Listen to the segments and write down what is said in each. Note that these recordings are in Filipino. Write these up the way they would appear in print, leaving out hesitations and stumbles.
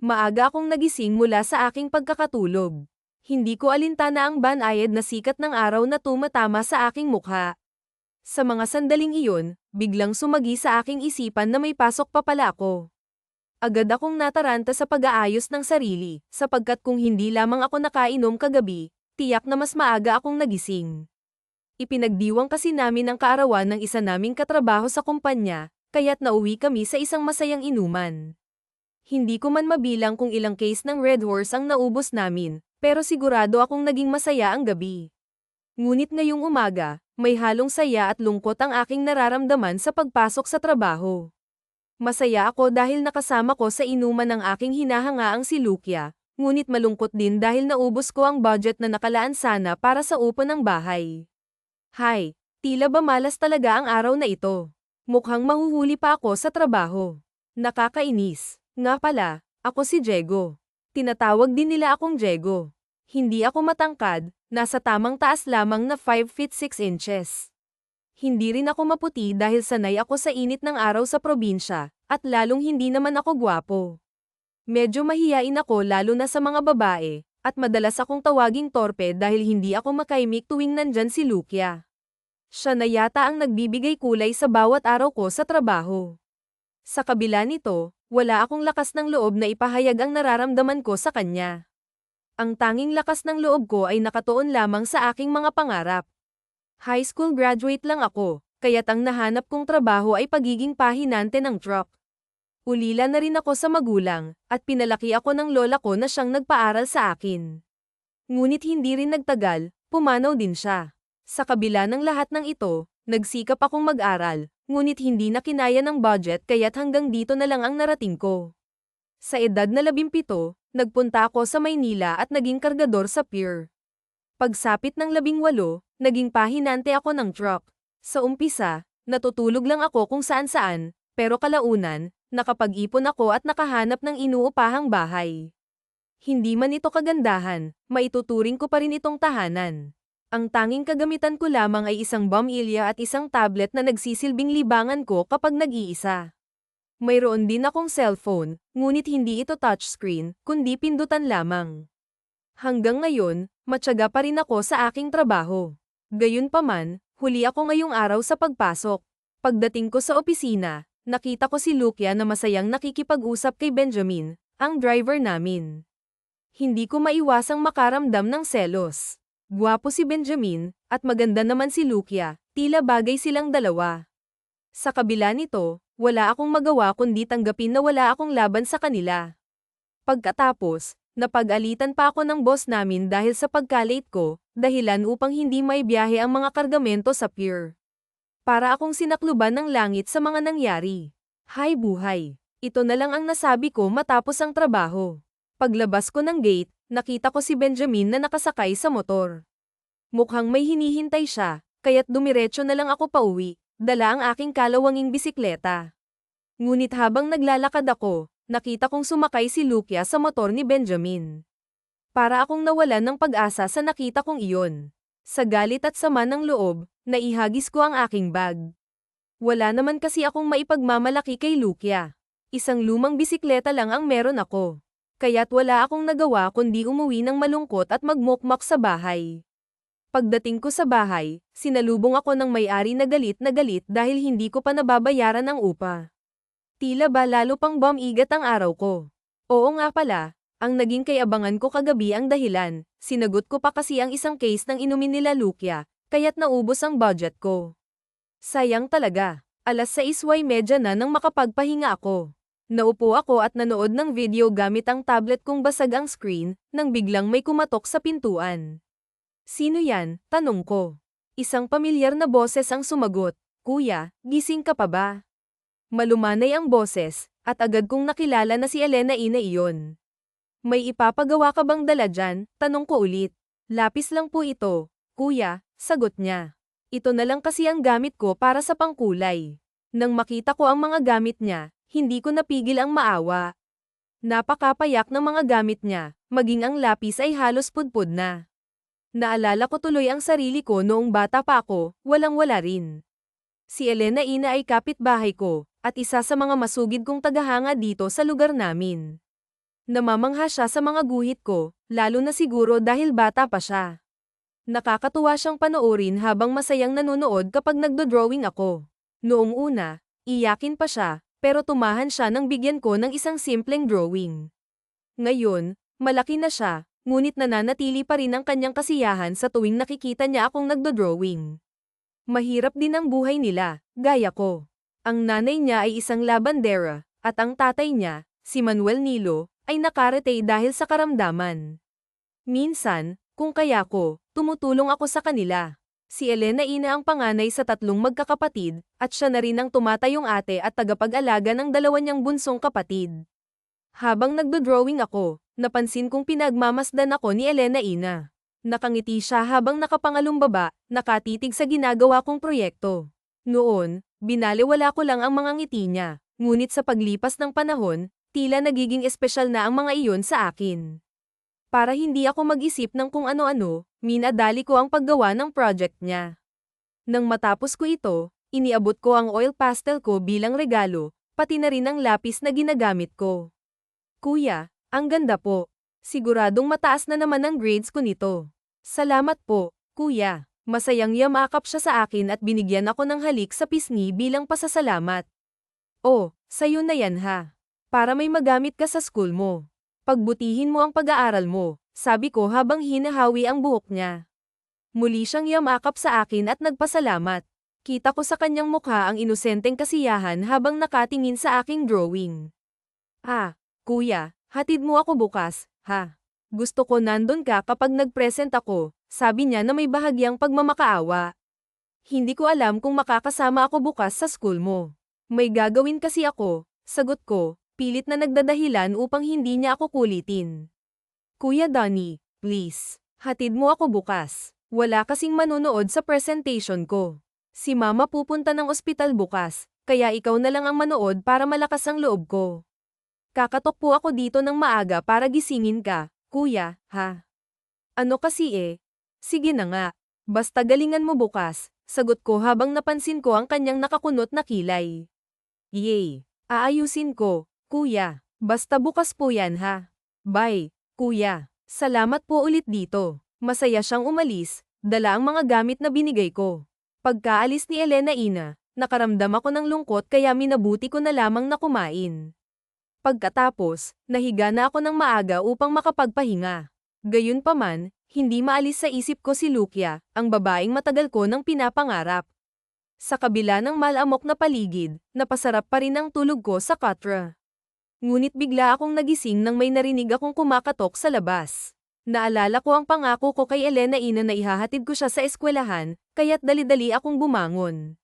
Maaga akong nagising mula sa aking pagkakatulog. Hindi ko alintana ang banayad na sikat ng araw na tumatama sa aking mukha. Sa mga sandaling iyon, biglang sumagi sa aking isipan na may pasok pa pala ako. Agad akong nataranta sa pag-aayos ng sarili, sapagkat kung hindi lamang ako nakainom kagabi, tiyak na mas maaga akong nagising. Ipinagdiwang kasi namin ang kaarawan ng isa naming katrabaho sa kumpanya, kaya't nauwi kami sa isang masayang inuman. Hindi ko man mabilang kung ilang case ng Red Horse ang naubos namin, pero sigurado akong naging masaya ang gabi. Ngunit ngayong umaga, may halong saya at lungkot ang aking nararamdaman sa pagpasok sa trabaho. Masaya ako dahil nakasama ko sa inuman ng aking hinahangaang si Lukia, ngunit malungkot din dahil naubos ko ang budget na nakalaan sana para sa upo ng bahay. Hay, tila ba malas talaga ang araw na ito. Mukhang mahuhuli pa ako sa trabaho. Nakakainis. Nga pala, ako si Diego. Tinatawag din nila akong Diego. Hindi ako matangkad, nasa tamang taas lamang na 5 feet 6 inches. Hindi rin ako maputi dahil sanay ako sa init ng araw sa probinsya, at lalong hindi naman ako gwapo. Medyo mahiyain ako lalo na sa mga babae, at madalas akong tawaging torpe dahil hindi ako makaimik tuwing nandyan si Lukia. Siya na yata ang nagbibigay kulay sa bawat araw ko sa trabaho. Sa kabila nito, wala akong lakas ng loob na ipahayag ang nararamdaman ko sa kanya. Ang tanging lakas ng loob ko ay nakatuon lamang sa aking mga pangarap. High school graduate lang ako, kaya't ang nahanap kong trabaho ay pagiging pahinante ng truck. Ulila na rin ako sa magulang, at pinalaki ako ng lola ko na siyang nagpaaral sa akin. Ngunit hindi rin nagtagal, pumanaw din siya. Sa kabila ng lahat ng ito, nagsikap akong mag-aral, ngunit hindi na kinaya ng budget kaya't hanggang dito na lang ang narating ko. Sa edad na 17, nagpunta ako sa Maynila at naging kargador sa pier. Pagsapit ng 18, naging pahinante ako ng truck. Sa umpisa, natutulog lang ako kung saan-saan, pero kalaunan, nakapag-ipon ako at nakahanap ng inuupahang bahay. Hindi man ito kagandahan, maituturing ko pa rin itong tahanan. Ang tanging kagamitan ko lamang ay isang bombilya at isang tablet na nagsisilbing libangan ko kapag nag-iisa. Mayroon din akong cellphone, ngunit hindi ito touchscreen, kundi pindutan lamang. Hanggang ngayon, matyaga pa rin ako sa aking trabaho. Gayunpaman, huli ako ngayong araw sa pagpasok. Pagdating ko sa opisina, nakita ko si Lukia na masayang nakikipag-usap kay Benjamin, ang driver namin. Hindi ko maiwasang makaramdam ng selos. Gwapo si Benjamin, at maganda naman si Lukia, tila bagay silang dalawa. Sa kabila nito, wala akong magawa kundi tanggapin na wala akong laban sa kanila. Pagkatapos, napag-alitan pa ako ng boss namin dahil sa pagka-late ko, dahilan upang hindi may biyahe ang mga kargamento sa pier. Para akong sinakluban ng langit sa mga nangyari. Hay buhay! Ito na lang ang nasabi ko matapos ang trabaho. Paglabas ko ng gate, nakita ko si Benjamin na nakasakay sa motor. Mukhang may hinihintay siya, kaya't dumiretso na lang ako pauwi, dala ang aking kalawanging bisikleta. Ngunit habang naglalakad ako, nakita kong sumakay si Lukia sa motor ni Benjamin. Para akong nawalan ng pag-asa sa nakita kong iyon. Sa galit at sama ng loob, naihagis ko ang aking bag. Wala naman kasi akong maipagmamalaki kay Lukia. Isang lumang bisikleta lang ang meron ako. Kaya't wala akong nagawa kundi umuwi ng malungkot at magmukmak sa bahay. Pagdating ko sa bahay, sinalubong ako ng may-ari na galit dahil hindi ko pa nababayaran ang upa. Tila ba lalo pang bumigat ang araw ko. Oo nga pala, ang naging kayabangan ko kagabi ang dahilan, sinagot ko pa kasi ang isang case ng inumin nila Lukia, kaya't naubos ang budget ko. Sayang talaga, 6:30 na nang makapagpahinga ako. Naupo ako at nanood ng video gamit ang tablet kong basag ang screen, nang biglang may kumatok sa pintuan. Sino yan? Tanong ko. Isang pamilyar na boses ang sumagot, Kuya, gising ka pa ba? Malumanay ang boses, at agad kong nakilala na si Elena Ina iyon. May ipapagawa ka bang dala dyan? Tanong ko ulit. Lapis lang po ito, Kuya, sagot niya. Ito na lang kasi ang gamit ko para sa pangkulay. Nang makita ko ang mga gamit niya, hindi ko napigil ang maawa. Napakapayak ng mga gamit niya, maging ang lapis ay halos pudpud na. Naalala ko tuloy ang sarili ko noong bata pa ako, walang-wala rin. Si Elena Ina ay kapitbahay ko, at isa sa mga masugid kong tagahanga dito sa lugar namin. Namamangha siya sa mga guhit ko, lalo na siguro dahil bata pa siya. Nakakatuwa siyang panoorin habang masayang nanonood kapag nagdo-drawing ako. Noong una, iyakin pa siya, pero tumahan siya nang bigyan ko ng isang simpleng drawing. Ngayon, malaki na siya, ngunit nananatili pa rin ang kanyang kasiyahan sa tuwing nakikita niya akong nagdo-drawing. Mahirap din ang buhay nila, gaya ko. Ang nanay niya ay isang labandera, at ang tatay niya, si Manuel Nilo, ay nakaretay dahil sa karamdaman. Minsan, kung kaya ko, tumutulong ako sa kanila. Si Elena Ina ang panganay sa 3 magkakapatid, at siya na rin ang tumatayong ate at tagapag-alaga ng 2 niyang bunsong kapatid. Habang nagdo-drawing ako, napansin kong pinagmamasdan ako ni Elena Ina. Nakangiti siya habang nakapangalumbaba, nakatitig sa ginagawa kong proyekto. Noon, binaliwala ko lang ang mga ngiti niya, ngunit sa paglipas ng panahon, tila nagiging espesyal na ang mga iyon sa akin. Para hindi ako mag-isip ng kung ano-ano, minadali ko ang paggawa ng project niya. Nang matapos ko ito, iniabot ko ang oil pastel ko bilang regalo, pati na rin ang lapis na ginagamit ko. Kuya, ang ganda po. Siguradong mataas na naman ang grades ko nito. Salamat po, kuya. Masayang yamakap siya sa akin at binigyan ako ng halik sa pisngi bilang pasasalamat. Oh, sayo na yan ha. Para may magamit ka sa school mo. Pagbutihin mo ang pag-aaral mo, sabi ko habang hinahawi ang buhok niya. Muli siyang yamakap sa akin at nagpasalamat. Kita ko sa kanyang mukha ang inosenteng kasiyahan habang nakatingin sa aking drawing. Ah, kuya, hatid mo ako bukas, ha? Gusto ko nandun ka kapag nag-present ako, sabi niya na may bahagyang pagmamakaawa. Hindi ko alam kung makakasama ako bukas sa school mo. May gagawin kasi ako, sagot ko. Pilit na nagdadahilan upang hindi niya ako kulitin. Kuya Donnie, please, hatid mo ako bukas. Wala kasing manonood sa presentation ko. Si Mama pupunta ng ospital bukas, kaya ikaw na lang ang manood para malakas ang loob ko. Kakatok po ako dito ng maaga para gisingin ka, kuya, ha? Ano kasi Sige na nga. Basta galingan mo bukas, sagot ko habang napansin ko ang kanyang nakakunot na kilay. Yay! Aayusin ko. Kuya, basta bukas po yan ha. Bye, kuya. Salamat po ulit dito. Masaya siyang umalis, dala ang mga gamit na binigay ko. Pagkaalis ni Elena Ina, nakaramdam ako ng lungkot kaya minabuti ko na lamang na kumain. Pagkatapos, nahiga na ako ng maaga upang makapagpahinga. Gayunpaman, hindi maalis sa isip ko si Lukia, ang babaeng matagal ko nang pinapangarap. Sa kabila ng malamok na paligid, napasarap pa rin ang tulog ko sa katra. Ngunit bigla akong nagising nang may narinig akong kumakatok sa labas. Naalala ko ang pangako ko kay Elena Ina na ihahatid ko siya sa eskwelahan, kaya't dali-dali akong bumangon.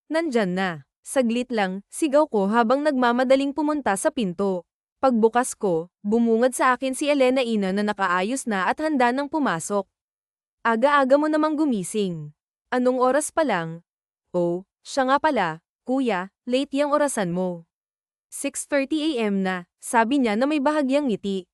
Nandyan na. Saglit lang, sigaw ko habang nagmamadaling pumunta sa pinto. Pagbukas ko, bumungad sa akin si Elena Ina na nakaayos na at handa nang pumasok. Aga-aga mo namang gumising. Anong oras pa lang? Oh, siya nga pala, kuya, late yang orasan mo. 6:30 AM na, sabi niya na may bahagyang ngiti.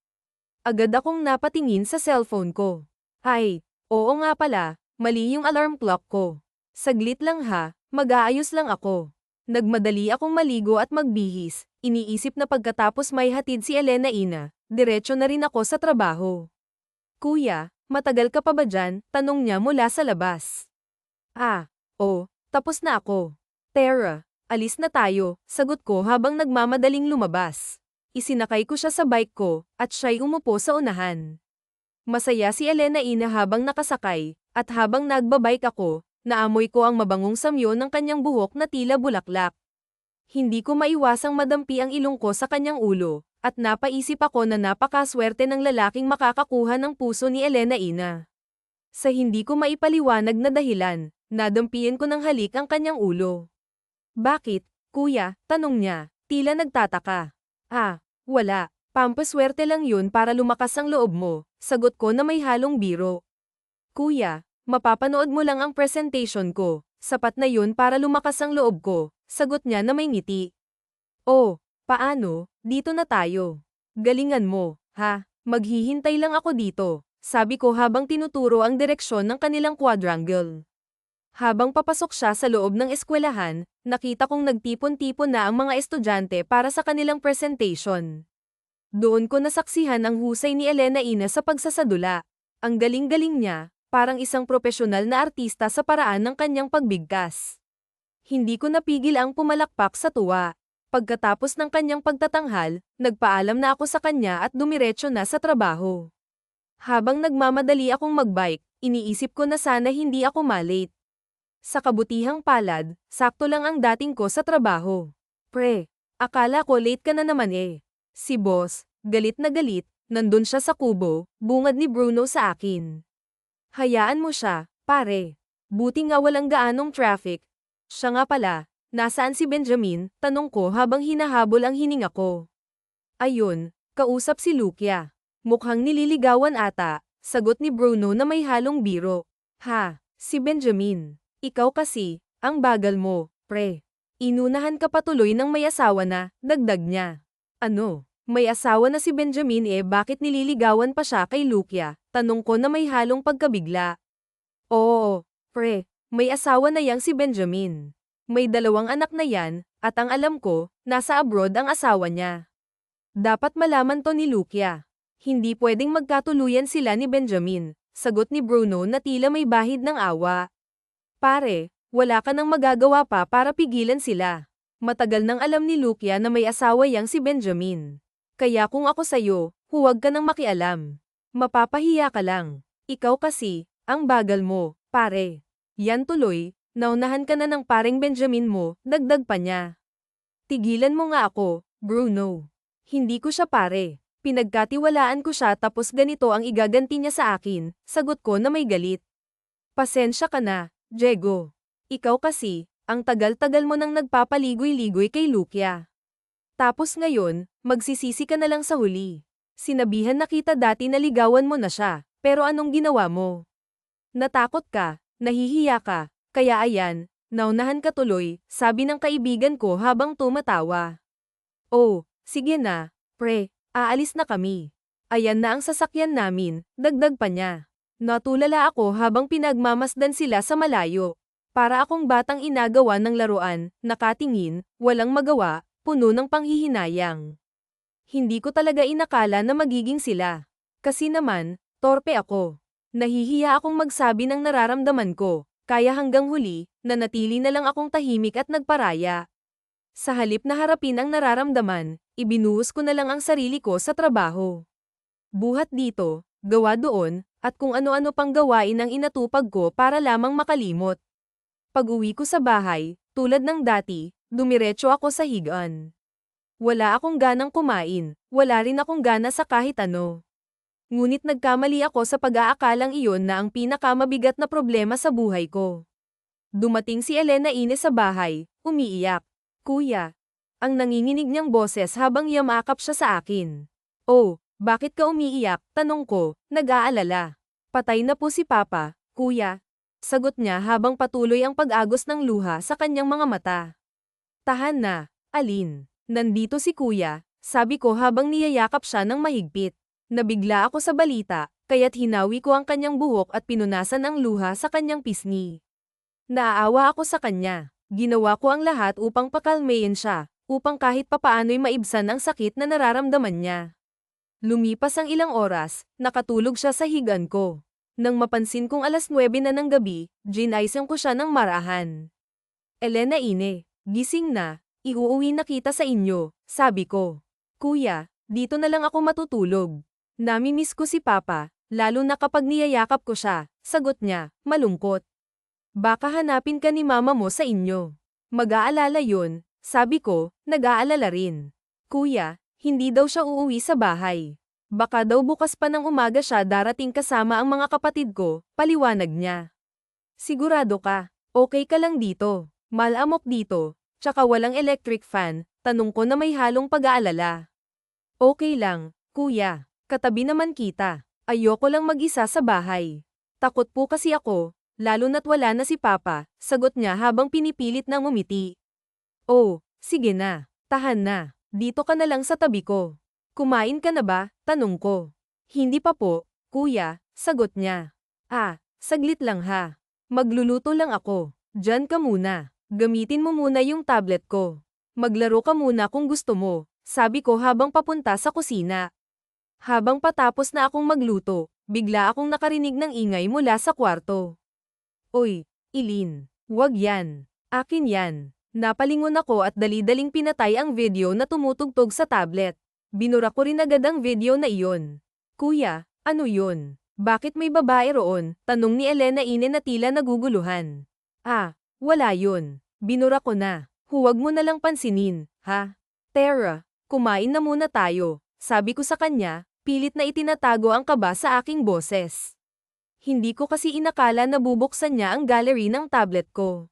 Agad akong napatingin sa cellphone ko. Ay, oo nga pala, mali yung alarm clock ko. Saglit lang ha, mag-aayos lang ako. Nagmadali akong maligo at magbihis, iniisip na pagkatapos may hatid si Elena Ina, diretso na rin ako sa trabaho. Kuya, matagal ka pa ba dyan? Tanong niya mula sa labas. Tapos na ako. Tara. Alis na tayo, sagot ko habang nagmamadaling lumabas. Isinakay ko siya sa bike ko, at siya'y umupo sa unahan. Masaya si Elena Ina habang nakasakay, at habang nagbabike ako, naamoy ko ang mabangong samyo ng kanyang buhok na tila bulaklak. Hindi ko maiwasang madampi ang ilong ko sa kanyang ulo, at napaisip ako na napakaswerte ng lalaking makakakuha ng puso ni Elena Ina. Sa hindi ko maipaliwanag na dahilan, nadampian ko ng halik ang kanyang ulo. Bakit, kuya? Tanong niya, tila nagtataka. Wala. Pampaswerte lang yun para lumakas ang loob mo, sagot ko na may halong biro. Kuya, mapapanood mo lang ang presentation ko, sapat na yun para lumakas ang loob ko, sagot niya na may ngiti. Oh, paano? Dito na tayo. Galingan mo, ha? Maghihintay lang ako dito, sabi ko habang tinuturo ang direksyon ng kanilang quadrangle. Habang papasok siya sa loob ng eskwelahan, nakita kong nagtipon-tipon na ang mga estudyante para sa kanilang presentation. Doon ko nasaksihan ang husay ni Elena Ines sa pagsasadula. Ang galing-galing niya, parang isang propesyonal na artista sa paraan ng kanyang pagbigkas. Hindi ko napigil ang pumalakpak sa tuwa. Pagkatapos ng kanyang pagtatanghal, nagpaalam na ako sa kanya at dumiretso na sa trabaho. Habang nagmamadali akong magbike, iniisip ko na sana hindi ako malate. Sa kabutihang palad, sakto lang ang dating ko sa trabaho. Pre, akala ko late ka na naman eh. Si boss, galit na galit, nandun siya sa kubo, bungad ni Bruno sa akin. Hayaan mo siya, pare. Buti nga walang gaanong traffic. Siya nga pala, nasaan si Benjamin? Tanong ko habang hinahabol ang hininga ko. Ayun, kausap si Lucia. Mukhang nililigawan ata, sagot ni Bruno na may halong biro. Ha, si Benjamin. Ikaw kasi, ang bagal mo, pre. Inunahan ka patuloy ng may asawa na, dagdag niya. Ano, may asawa na si Benjamin eh bakit nililigawan pa siya kay Lucia? Tanong ko na may halong pagkabigla. Oo, pre, may asawa na yang si Benjamin. May 2 anak na yan, at ang alam ko, nasa abroad ang asawa niya. Dapat malaman to ni Lucia. Hindi pwedeng magkatuluyan sila ni Benjamin, sagot ni Bruno na tila may bahid ng awa. Pare, wala ka nang magagawa pa para pigilan sila. Matagal nang alam ni Lucia na may asawa yang si Benjamin. Kaya kung ako sa'yo, huwag ka nang makialam. Mapapahiya ka lang. Ikaw kasi, ang bagal mo, pare. Yan tuloy, naunahan ka na ng pareng Benjamin mo, dagdag pa niya. Tigilan mo nga ako, Bruno. Hindi ko siya pare. Pinagkatiwalaan ko siya tapos ganito ang igaganti niya sa akin, sagot ko na may galit. Pasensya ka na, Diego. Ikaw kasi, ang tagal-tagal mo nang nagpapaligoy-ligoy kay Lucia. Tapos ngayon, magsisisi ka na lang sa huli. Sinabihan na kita dati na ligawan mo na siya, pero anong ginawa mo? Natakot ka, nahihiya ka, kaya ayan, naunahan ka tuloy, sabi ng kaibigan ko habang tumatawa. Oh, sige na, pre, aalis na kami. Ayan na ang sasakyan namin, dagdag pa niya. Natulala ako habang pinagmamasdan sila sa malayo. Para akong batang inagawa ng laruan, nakatingin, walang magawa, puno ng panghihinayang. Hindi ko talaga inakala na magiging sila. Kasi naman, torpe ako. Nahihiya akong magsabi ng nararamdaman ko, kaya hanggang huli, nanatili na lang akong tahimik at nagparaya. Sa halip na harapin ang nararamdaman, ibinuhos ko na lang ang sarili ko sa trabaho. Buhat dito, gawa doon, at kung ano-ano pang gawain ang inatupag ko para lamang makalimot. Pag-uwi ko sa bahay, tulad ng dati, dumiretso ako sa higaan. Wala akong ganang kumain, wala rin akong gana sa kahit ano. Ngunit nagkamali ako sa pag-aakalang iyon na ang pinakamabigat na problema sa buhay ko. Dumating si Elena Ines sa bahay, umiiyak. Kuya. Ang nanginginig niyang boses habang yamakap siya sa akin. Oh, bakit ka umiiyak? Tanong ko, nag-aalala. Patay na po si Papa, kuya. Sagot niya habang patuloy ang pag-agos ng luha sa kanyang mga mata. Tahan na, Alin. Nandito si kuya, sabi ko habang niyayakap siya ng mahigpit. Nabigla ako sa balita, kaya't hinawi ko ang kanyang buhok at pinunasan ang luha sa kanyang pisngi. Naaawa ako sa kanya. Ginawa ko ang lahat upang pakalmayin siya, upang kahit papaano'y maibsan ang sakit na nararamdaman niya. Lumipas ang ilang oras, nakatulog siya sa higaan ko. Nang mapansin kong 9:00 na ng gabi, ginaysan ko siya ng marahan. Elena Ine, gising na, iuuwi na kita sa inyo, sabi ko. Kuya, dito na lang ako matutulog. Namimiss ko si Papa, lalo na kapag niyayakap ko siya, sagot niya, malungkot. Baka hanapin ka ni mama mo sa inyo. Mag-aalala yun, sabi ko, nag-aalala rin. Kuya, hindi daw siya uuwi sa bahay. Baka daw bukas pa ng umaga siya darating kasama ang mga kapatid ko, paliwanag niya. Sigurado ka, okay ka lang dito, malamok dito, tsaka walang electric fan, tanong ko na may halong pag-aalala. Okay lang, kuya, katabi naman kita, ayoko lang mag-isa sa bahay. Takot po kasi ako, lalo na't wala na si Papa, sagot niya habang pinipilit na ngumiti. Oh, sige na, tahan na, dito ka na lang sa tabi ko. Kumain ka na ba? Tanong ko. Hindi pa po, kuya, sagot niya. Ah, saglit lang ha. Magluluto lang ako. Diyan ka muna. Gamitin mo muna yung tablet ko. Maglaro ka muna kung gusto mo. sabi ko habang papunta sa kusina. Habang patapos na akong magluto, bigla akong nakarinig ng ingay mula sa kwarto. Oy, Eileen, wag yan. Akin yan. Napalingon ako at dali-daling pinatay ang video na tumutugtog sa tablet. Binura ko rin agad ang video na iyon. Kuya, ano yun? Bakit may babae roon? Tanong ni Elena Ine na tila naguguluhan. Ah, wala yun. Binura ko na. Huwag mo na lang pansinin, ha? Tara, kumain na muna tayo. Sabi ko sa kanya, pilit na itinatago ang kaba sa aking boses. Hindi ko kasi inakala na bubuksan niya ang gallery ng tablet ko.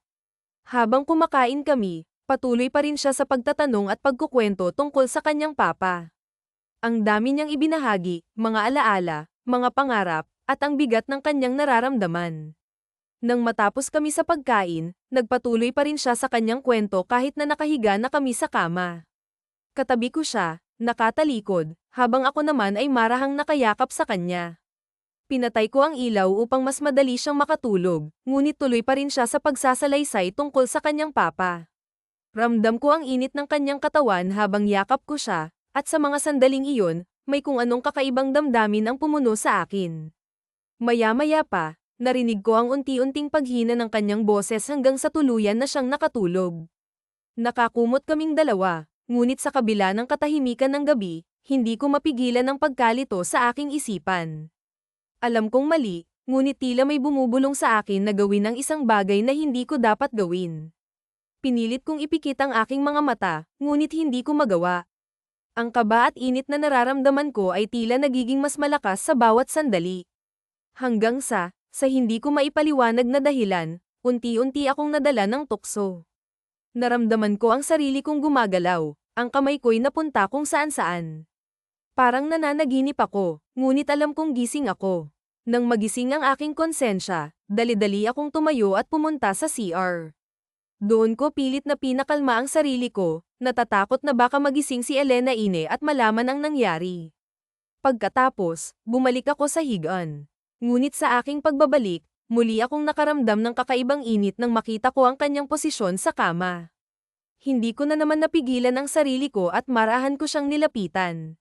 Habang kumakain kami, patuloy pa rin siya sa pagtatanong at pagkukwento tungkol sa kanyang papa. Ang dami niyang ibinahagi, mga alaala, mga pangarap, at ang bigat ng kanyang nararamdaman. Nang matapos kami sa pagkain, nagpatuloy pa rin siya sa kanyang kwento kahit na nakahiga na kami sa kama. Katabi ko siya, nakatalikod, habang ako naman ay marahang nakayakap sa kanya. Pinatay ko ang ilaw upang mas madali siyang makatulog, ngunit tuloy pa rin siya sa pagsasalaysay tungkol sa kanyang papa. Ramdam ko ang init ng kanyang katawan habang yakap ko siya, at sa mga sandaling iyon, may kung anong kakaibang damdamin ang pumuno sa akin. Maya-maya pa, narinig ko ang unti-unting paghina ng kanyang boses hanggang sa tuluyan na siyang nakatulog. Nakakumot kaming dalawa, ngunit sa kabila ng katahimikan ng gabi, hindi ko mapigilan ang pagkalito sa aking isipan. Alam kong mali, ngunit tila may bumubulong sa akin na gawin ang isang bagay na hindi ko dapat gawin. Pinilit kong ipikit ang aking mga mata, ngunit hindi ko magawa. Ang kaba at init na nararamdaman ko ay tila nagiging mas malakas sa bawat sandali. Hanggang sa hindi ko maipaliwanag na dahilan, unti-unti akong nadala ng tukso. Naramdaman ko ang sarili kong gumagalaw, ang kamay ko'y napunta kung saan-saan. Parang nananaginip ako, ngunit alam kong gising ako. Nang magising ang aking konsensya, dali-dali akong tumayo at pumunta sa CR. Doon ko pilit na pinakalma ang sarili ko, natatakot na baka magising si Elena Ine at malaman ang nangyari. Pagkatapos, bumalik ako sa higaan. Ngunit sa aking pagbabalik, muli akong nakaramdam ng kakaibang init nang makita ko ang kanyang posisyon sa kama. Hindi ko na naman napigilan ang sarili ko at marahan ko siyang nilapitan.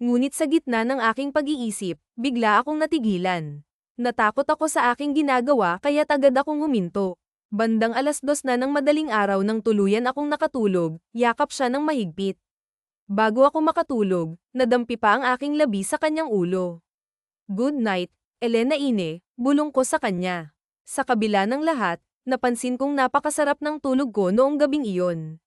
Ngunit sa gitna ng aking pag-iisip, bigla akong natigilan. Natakot ako sa aking ginagawa kaya't agad akong huminto. Bandang 2:00 na ng madaling araw nang tuluyan akong nakatulog, yakap siya ng mahigpit. Bago ako makatulog, nadampi pa ang aking labi sa kanyang ulo. Good night, Elena Ine, bulong ko sa kanya. Sa kabila ng lahat, napansin kong napakasarap ng tulog ko noong gabing iyon.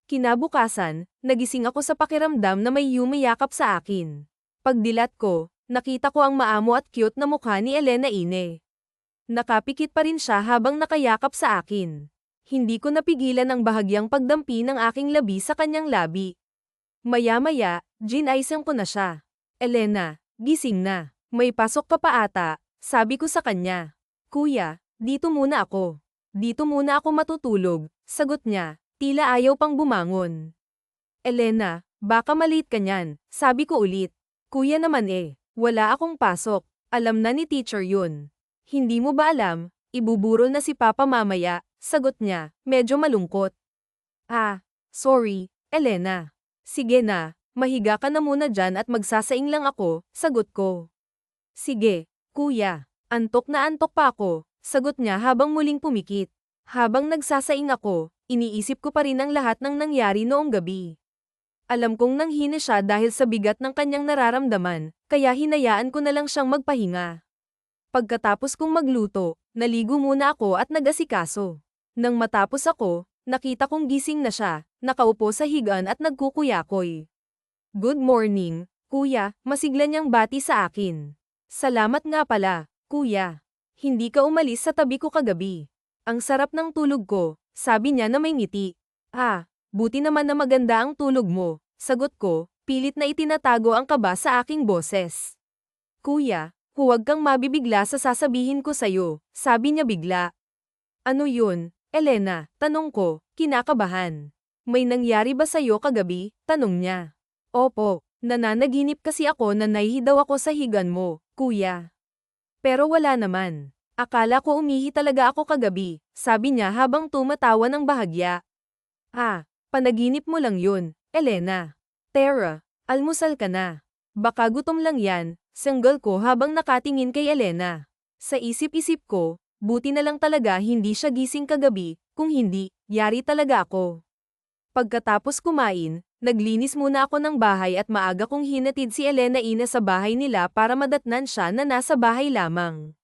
Kinabukasan, nagising ako sa pakiramdam na may yumayakap sa akin. Pagdilat ko, nakita ko ang maamo at cute na mukha ni Elena Ine. Nakapikit pa rin siya habang nakayakap sa akin. Hindi ko napigilan ang bahagyang pagdampi ng aking labi sa kanyang labi. Maya-maya, ginaisang ko na siya. Elena, gising na. May pasok ka pa ata, sabi ko sa kanya. Kuya, dito muna ako. Dito muna ako matutulog, sagot niya. Tila ayaw pang bumangon. Elena, baka malate ka niyan, sabi ko ulit. Kuya naman wala akong pasok, alam na ni teacher yun. Hindi mo ba alam, ibuburol na si Papa mamaya, sagot niya, medyo malungkot. Ah, sorry, Elena. Sige na, mahiga ka na muna dyan at magsasaing lang ako, sagot ko. Sige, kuya, antok na antok pa ako, sagot niya habang muling pumikit. Habang nagsasaing ako, iniisip ko pa rin ang lahat ng nangyari noong gabi. Alam kong nanghina siya dahil sa bigat ng kanyang nararamdaman, kaya hinayaan ko na lang siyang magpahinga. Pagkatapos kong magluto, naligo muna ako at nag-asikaso. Nang matapos ako, nakita kong gising na siya, nakaupo sa higaan at nagkukuyakoy. Good morning, kuya, masigla niyang bati sa akin. Salamat nga pala, kuya. Hindi ka umalis sa tabi ko kagabi. Ang sarap ng tulog ko, sabi niya na may ngiti. Ah, buti naman na maganda ang tulog mo, sagot ko, pilit na itinatago ang kaba sa aking boses. Kuya, huwag kang mabibigla sa sasabihin ko sa'yo, sabi niya bigla. Ano yun, Elena, tanong ko, kinakabahan. May nangyari ba sa'yo kagabi, tanong niya. Opo, nananaginip kasi ako na naihi daw ako sa higan mo, kuya. Pero wala naman. Akala ko umihi talaga ako kagabi, sabi niya habang tumatawa ng bahagya. Ah, panaginip mo lang yun, Elena. Tara, almusal ka na. Baka gutom lang yan, sanggol ko habang nakatingin kay Elena. Sa isip-isip ko, buti na lang talaga hindi siya gising kagabi, kung hindi, yari talaga ako. Pagkatapos kumain, naglinis muna ako ng bahay at maaga kong hinatid si Elena Ina sa bahay nila para madatnan siya na nasa bahay lamang.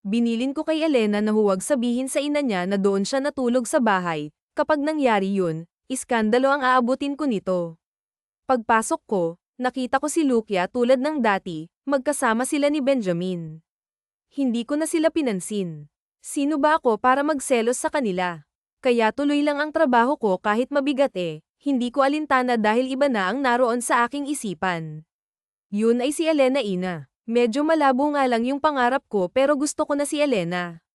Binilin ko kay Elena na huwag sabihin sa ina niya na doon siya natulog sa bahay, kapag nangyari yun, iskandalo ang aabutin ko nito. Pagpasok ko, nakita ko si Lucia tulad ng dati, magkasama sila ni Benjamin. Hindi ko na sila pinansin. Sino ba ako para magselos sa kanila? Kaya tuloy lang ang trabaho ko kahit mabigat hindi ko alintana dahil iba na ang naroon sa aking isipan. Yun ay si Elena Ina. Medyo malabo nga lang yung pangarap ko pero gusto ko na si Elena.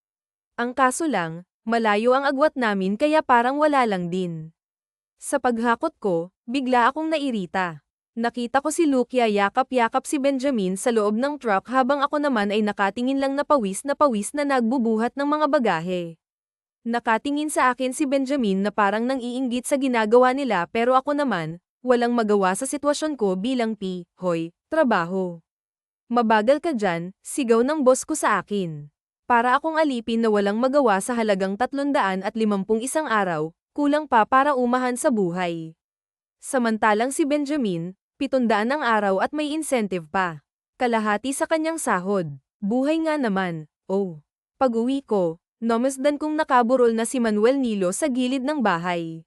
Ang kaso lang, malayo ang agwat namin kaya parang wala lang din. Sa paghakot ko, bigla akong nairita. Nakita ko si Lucia yakap-yakap si Benjamin sa loob ng truck habang ako naman ay nakatingin lang na pawis na nagbubuhat ng mga bagahe. Nakatingin sa akin si Benjamin na parang nang-iinggit sa ginagawa nila pero ako naman, walang magawa sa sitwasyon ko bilang hoy, trabaho. Mabagal ka dyan, sigaw ng boss ko sa akin. Para akong alipin na walang magawa sa halagang 351 araw, kulang pa para umahan sa buhay. Samantalang si Benjamin, 700 ang araw at may incentive pa. Kalahati sa kanyang sahod. Buhay nga naman, oh. Pag-uwi ko, namasdan kong nakaburol na si Manuel Nilo sa gilid ng bahay.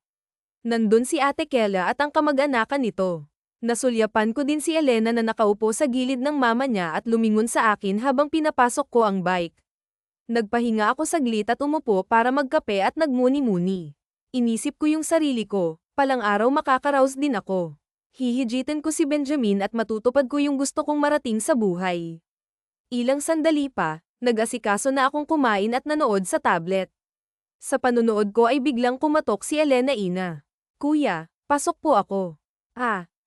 Nandun si Ate Kela at ang kamag-anakan nito. Nasulyapan ko din si Elena na nakaupo sa gilid ng mama niya at lumingon sa akin habang pinapasok ko ang bike. Nagpahinga ako saglit at umupo para magkape at nagmuni-muni. Inisip ko yung sarili ko, palang araw makakaraos din ako. Hihijitin ko si Benjamin at matutupad ko yung gusto kong marating sa buhay. Ilang sandali pa, nag-asikaso na akong kumain at nanood sa tablet. Sa panunood ko ay biglang kumatok si Elena Ina. Kuya, pasok po ako.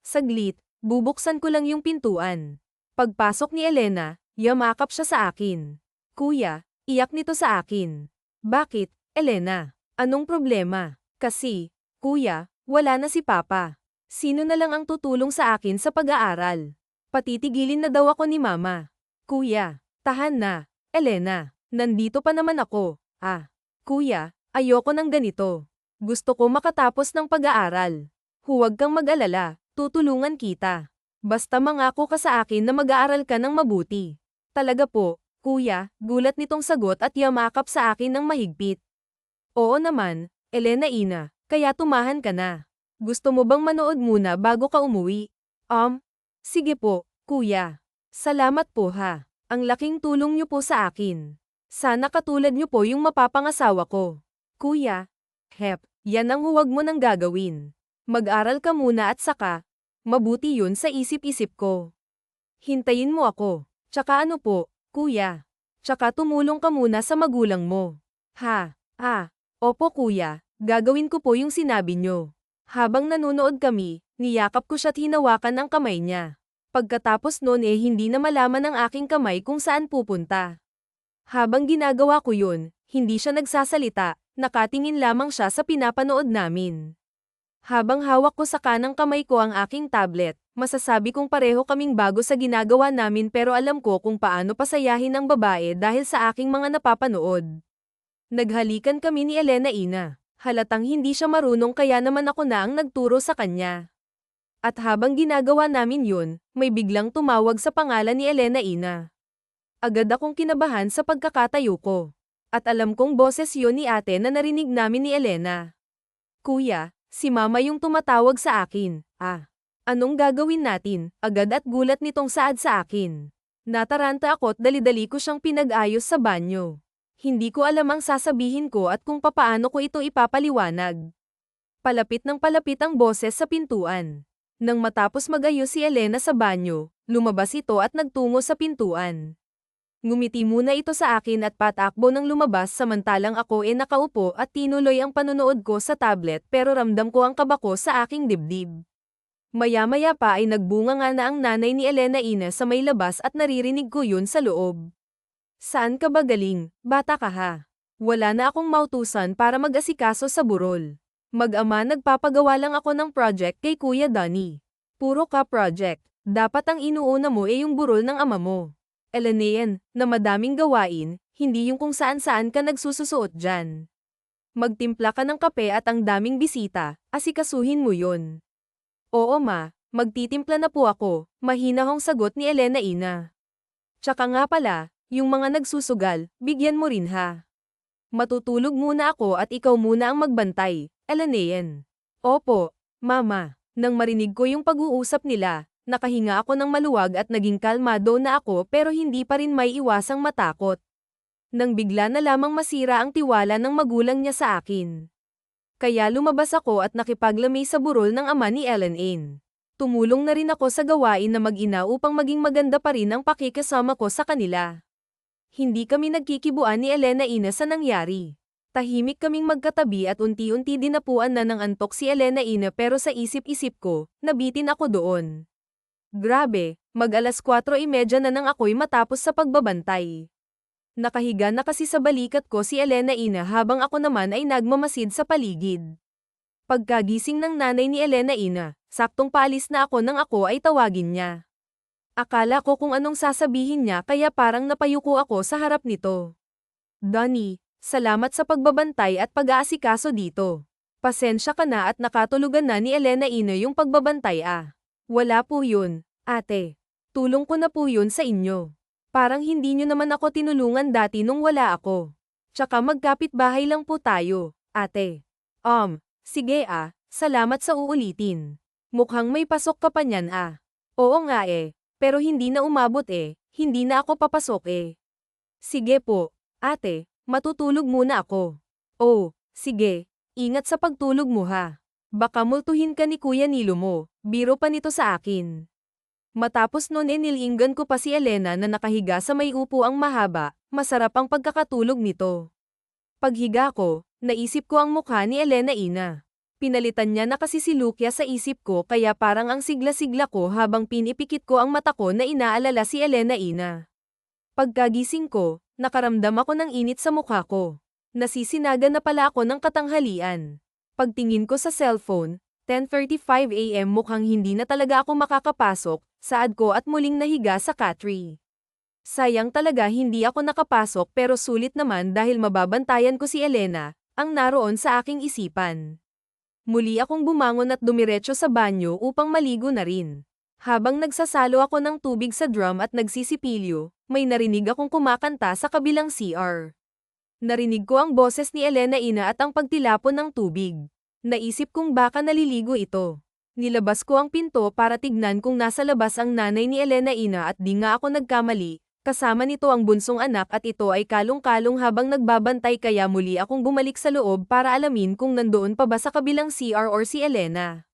Saglit, bubuksan ko lang yung pintuan. Pagpasok ni Elena, yamakap siya sa akin. Kuya, iyak nito sa akin. Bakit, Elena? Anong problema? Kasi, kuya, wala na si Papa. Sino na lang ang tutulong sa akin sa pag-aaral? Patitigilin na daw ako ni Mama. Kuya, tahan na, Elena. Nandito pa naman ako. Kuya, ayoko ng ganito. Gusto ko makatapos ng pag-aaral. Huwag kang mag-alala, tutulungan kita. Basta mangako ka sa akin na mag-aaral ka ng mabuti. Talaga po, kuya, gulat nitong sagot at yamakap sa akin ng mahigpit. Oo naman, Elena Ina, kaya tumahan ka na. Gusto mo bang manood muna bago ka umuwi? Sige po, kuya. Salamat po ha. Ang laking tulong niyo po sa akin. Sana katulad niyo po yung mapapangasawa ko. Kuya, yan ang huwag mo nang gagawin. Mag-aral ka muna at saka, mabuti yun sa isip-isip ko. Hintayin mo ako. Tsaka ano po, kuya? Tsaka tumulong ka muna sa magulang mo. Opo kuya, gagawin ko po yung sinabi nyo. Habang nanonood kami, niyakap ko siya't hinawakan ang kamay niya. Pagkatapos noon hindi na malaman ng aking kamay kung saan pupunta. Habang ginagawa ko yun, hindi siya nagsasalita, nakatingin lamang siya sa pinapanood namin. Habang hawak ko sa kanang kamay ko ang aking tablet, masasabi kong pareho kaming bago sa ginagawa namin pero alam ko kung paano pasayahin ang babae dahil sa aking mga napapanood. Naghalikan kami ni Elena Ina. Halatang hindi siya marunong kaya naman ako na ang nagturo sa kanya. At habang ginagawa namin yun, may biglang tumawag sa pangalan ni Elena Ina. Agad akong kinabahan sa pagkakatayo ko. At alam kong boses yun ni ate na narinig namin ni Elena. Kuya, si mama yung tumatawag sa akin. Anong gagawin natin? Agad at gulat nitong saad sa akin. Nataranta ako't dali-dali ko siyang pinag-ayos sa banyo. Hindi ko alam ang sasabihin ko at kung papaano ko ito ipapaliwanag. Palapit ng palapit ang boses sa pintuan. Nang matapos mag-ayos si Elena sa banyo, lumabas ito at nagtungo sa pintuan. Ngumiti muna ito sa akin at patakbo ng lumabas samantalang ako nakaupo at tinuloy ang panonood ko sa tablet pero ramdam ko ang kaba ko sa aking dibdib. Maya-maya pa ay nagbunga nga na ang nanay ni Elena Ina sa may labas at naririnig ko yun sa loob. Saan ka ba galing, bata ka ha? Wala na akong mautusan para mag-asikaso sa burol. Mag-ama nagpapagawa lang ako ng project kay Kuya Donnie. Puro ka project. Dapat ang inuuna mo ay yung burol ng ama mo. Elanean, na madaming gawain, hindi yung kung saan-saan ka nagsususuot dyan. Magtimpla ka ng kape at ang daming bisita, asikasuhin mo yun. Oo ma, magtitimpla na po ako, mahinahong sagot ni Elena Ina. Tsaka nga pala, yung mga nagsusugal, bigyan mo rin ha. Matutulog muna ako at ikaw muna ang magbantay, Elanean. Opo, mama. Nang marinig ko yung pag-uusap nila, nakahinga ako ng maluwag at naging kalmado na ako pero hindi pa rin may iwasang matakot. Nang bigla na lamang masira ang tiwala ng magulang niya sa akin. Kaya lumabas ako at nakipaglamay sa burol ng ama ni Ellen Ain. Tumulong na rin ako sa gawain na mag-ina upang maging maganda pa rin ang pakikasama ko sa kanila. Hindi kami nagkikibuan ni Elena Ina sa nangyari. Tahimik kaming magkatabi at unti-unti dinapuan na ng antok si Elena Ina pero sa isip-isip ko, nabitin ako doon. Grabe, mag-alas 4:30 na nang ako'y matapos sa pagbabantay. Nakahiga na kasi sa balikat ko si Elena Ina habang ako naman ay nagmamasid sa paligid. Pagkagising ng nanay ni Elena Ina, saktong paalis na ako nang ako ay tawagin niya. Akala ko kung anong sasabihin niya kaya parang napayuko ako sa harap nito. Donnie, salamat sa pagbabantay at pag-aasikaso dito. Pasensya ka na at nakatulugan na ni Elena Ina yung pagbabantay ah. Wala po yun, ate. Tulong ko na po yun sa inyo. Parang hindi nyo naman ako tinulungan dati nung wala ako. Tsaka magkapit-bahay lang po tayo, ate. Sige ah, salamat sa uulitin. Mukhang may pasok ka pa niyan ah. Oo nga pero hindi na umabot hindi na ako papasok Sige po, ate. Matutulog muna ako. Oh, sige. Ingat sa pagtulog mo ha. Baka multuhin ka ni Kuya Nilo mo, biro pa nito sa akin. Matapos nun nilinggan ko pa si Elena na nakahiga sa may upuang mahaba, masarap ang pagkakatulog nito. Paghiga ko, naisip ko ang mukha ni Elena Ina. Pinalitan niya na kasi si Lucia sa isip ko kaya parang ang sigla-sigla ko habang pinipikit ko ang mata ko na inaalala si Elena Ina. Pagkagising ko, nakaramdam ako ng init sa mukha ko. Nasisinaga na pala ako ng katanghalian. Pagtingin ko sa cellphone, 10:35 AM mukhang hindi na talaga ako makakapasok, saad ko at muling nahiga sa Katri. Sayang talaga hindi ako nakapasok pero sulit naman dahil mababantayan ko si Elena, ang naroon sa aking isipan. Muli akong bumangon at dumiretso sa banyo upang maligo na rin. Habang nagsasalo ako ng tubig sa drum at nagsisipilyo, may narinig akong kumakanta sa kabilang CR. Narinig ko ang boses ni Elena Ina at ang pagtilapon ng tubig. Naisip kong baka naliligo ito. Nilabas ko ang pinto para tignan kung nasa labas ang nanay ni Elena Ina at di nga ako nagkamali, kasama nito ang bunsong anak at ito ay kalong-kalong habang nagbabantay kaya muli akong bumalik sa loob para alamin kung nandoon pa ba sa kabilang CR or si Elena.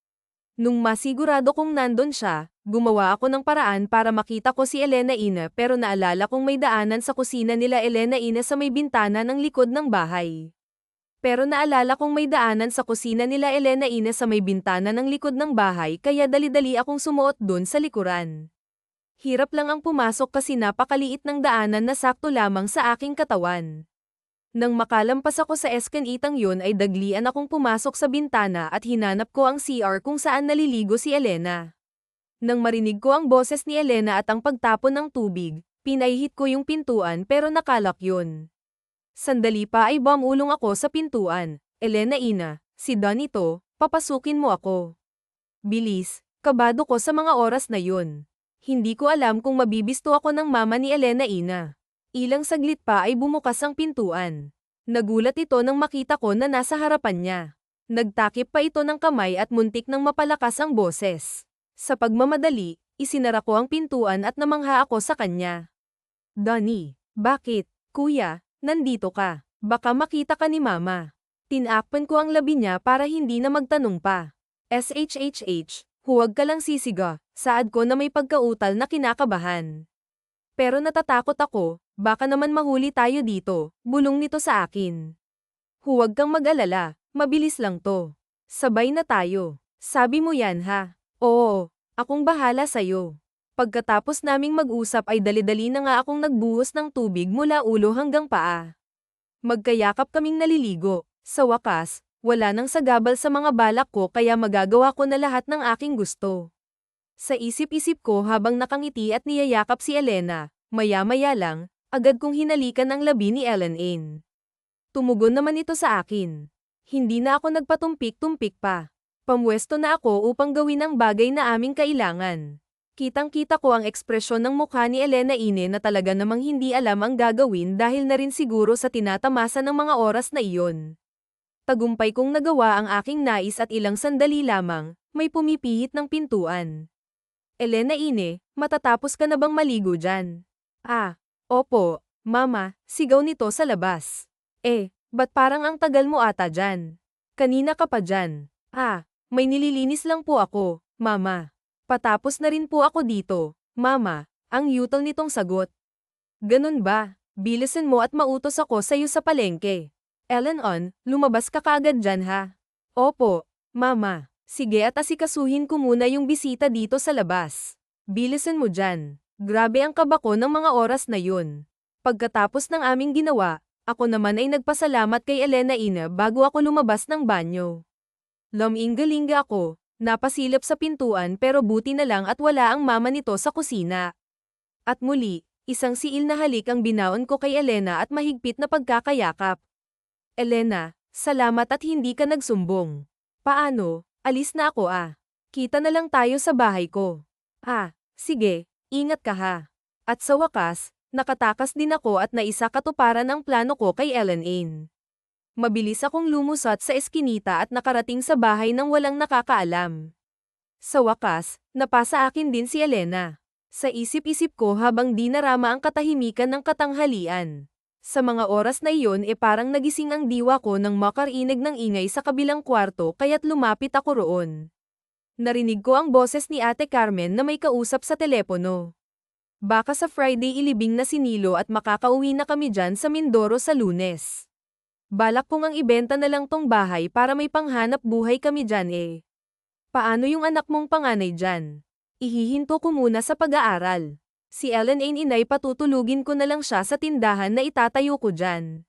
Nung masigurado kong nandun siya, gumawa ako ng paraan para makita ko si Elena Ina pero naalala kong may daanan sa kusina nila Elena Ina sa may bintana ng likod ng bahay. Pero naalala kong may daanan sa kusina nila Elena Ina sa may bintana ng likod ng bahay kaya dali-dali akong sumuot dun sa likuran. Hirap lang ang pumasok kasi napakaliit ng daanan na sakto lamang sa aking katawan. Nang makalampas ako sa eskanitang yun ay daglian akong pumasok sa bintana at hinanap ko ang CR kung saan naliligo si Elena. Nang marinig ko ang boses ni Elena at ang pagtapon ng tubig, pinaihit ko yung pintuan pero nakalak yun. Sandali pa ay bumulong ako sa pintuan. Elena Ina, si Don ito, papasukin mo ako. Bilis, kabado ko sa mga oras na yun. Hindi ko alam kung mabibisto ako ng mama ni Elena Ina. Ilang saglit pa ay bumukas ang pintuan. Nagulat ito nang makita ko na nasa harapan niya. Nagtakip pa ito ng kamay at muntik nang mapalakas ang boses. Sa pagmamadali, isinara ko ang pintuan at namangha ako sa kanya. Donnie, bakit, kuya, nandito ka? Baka makita ka ni mama. Tinakpan ko ang labi niya para hindi na magtanong pa. SHHH, huwag ka lang sisiga, saad ko na may pagkautal na kinakabahan. Pero natatakot ako, baka naman mahuli tayo dito, bulong nito sa akin. Huwag kang mag-alala, mabilis lang to. Sabay na tayo. Sabi mo yan ha? Oo, akong bahala sa'yo. Pagkatapos naming mag-usap ay dali-dali na nga akong nagbuhos ng tubig mula ulo hanggang paa. Magkayakap kaming naliligo. Sa wakas, wala nang sagabal sa mga balak ko kaya magagawa ko na lahat ng aking gusto. Sa isip-isip ko habang nakangiti at niyayakap si Elena, maya-maya lang, agad kong hinalikan ang labi ni Ellen. Tumugon naman ito sa akin. Hindi na ako nagpatumpik-tumpik pa. Pamwesto na ako upang gawin ang bagay na aming kailangan. Kitang-kita ko ang ekspresyon ng mukha ni Elena na talaga namang hindi alam ang gagawin dahil na rin siguro sa tinatamasa ng mga oras na iyon. Tagumpay kong nagawa ang aking nais at ilang sandali lamang, may pumipihit ng pintuan. Elena, matatapos ka na bang maligo dyan? Ah, opo, mama, sigaw nito sa labas. Ba't parang ang tagal mo ata dyan? Kanina ka pa dyan. May nililinis lang po ako, mama. Patapos na rin po ako dito, mama, ang yutal nitong sagot. Ganun ba? Bilisan mo at mautos ako sa'yo sa palengke. Ellen, lumabas ka kaagad dyan ha? Opo, mama. Sige at asikasuhin ko muna yung bisita dito sa labas. Bilisan mo dyan. Grabe ang kaba ko ng mga oras na yun. Pagkatapos ng aming ginawa, ako naman ay nagpasalamat kay Elena bago ako lumabas ng banyo. Lumingga-lingga ako, napasilip sa pintuan pero buti na lang at wala ang mama nito sa kusina. At muli, isang siil na halik ang binaon ko kay Elena at mahigpit na pagkakayakap. Elena, salamat at hindi ka nagsumbong. Paano? Alis na ako Kita na lang tayo sa bahay ko. Sige, ingat ka ha. At sa wakas, nakatakas din ako at naisakatuparan ang plano ko kay Ellen. Mabilis akong lumusot sa eskinita at nakarating sa bahay nang walang nakakaalam. Sa wakas, napasa akin din si Elena. Sa isip-isip ko habang di narama ang katahimikan ng katanghalian. Sa mga oras na iyon parang nagising ang diwa ko nang makarinig ng ingay sa kabilang kwarto kaya't lumapit ako roon. Narinig ko ang boses ni Ate Carmen na may kausap sa telepono. Baka sa Friday ilibing na si Nilo at makakauwi na kami dyan sa Mindoro sa Lunes. Balak kong ang ibenta na lang tong bahay para may panghanap buhay kami dyan Paano yung anak mong panganay dyan? Ihihinto ko muna sa pag-aaral. Si Ellen inay patutulugin ko na lang siya sa tindahan na itatayo ko dyan.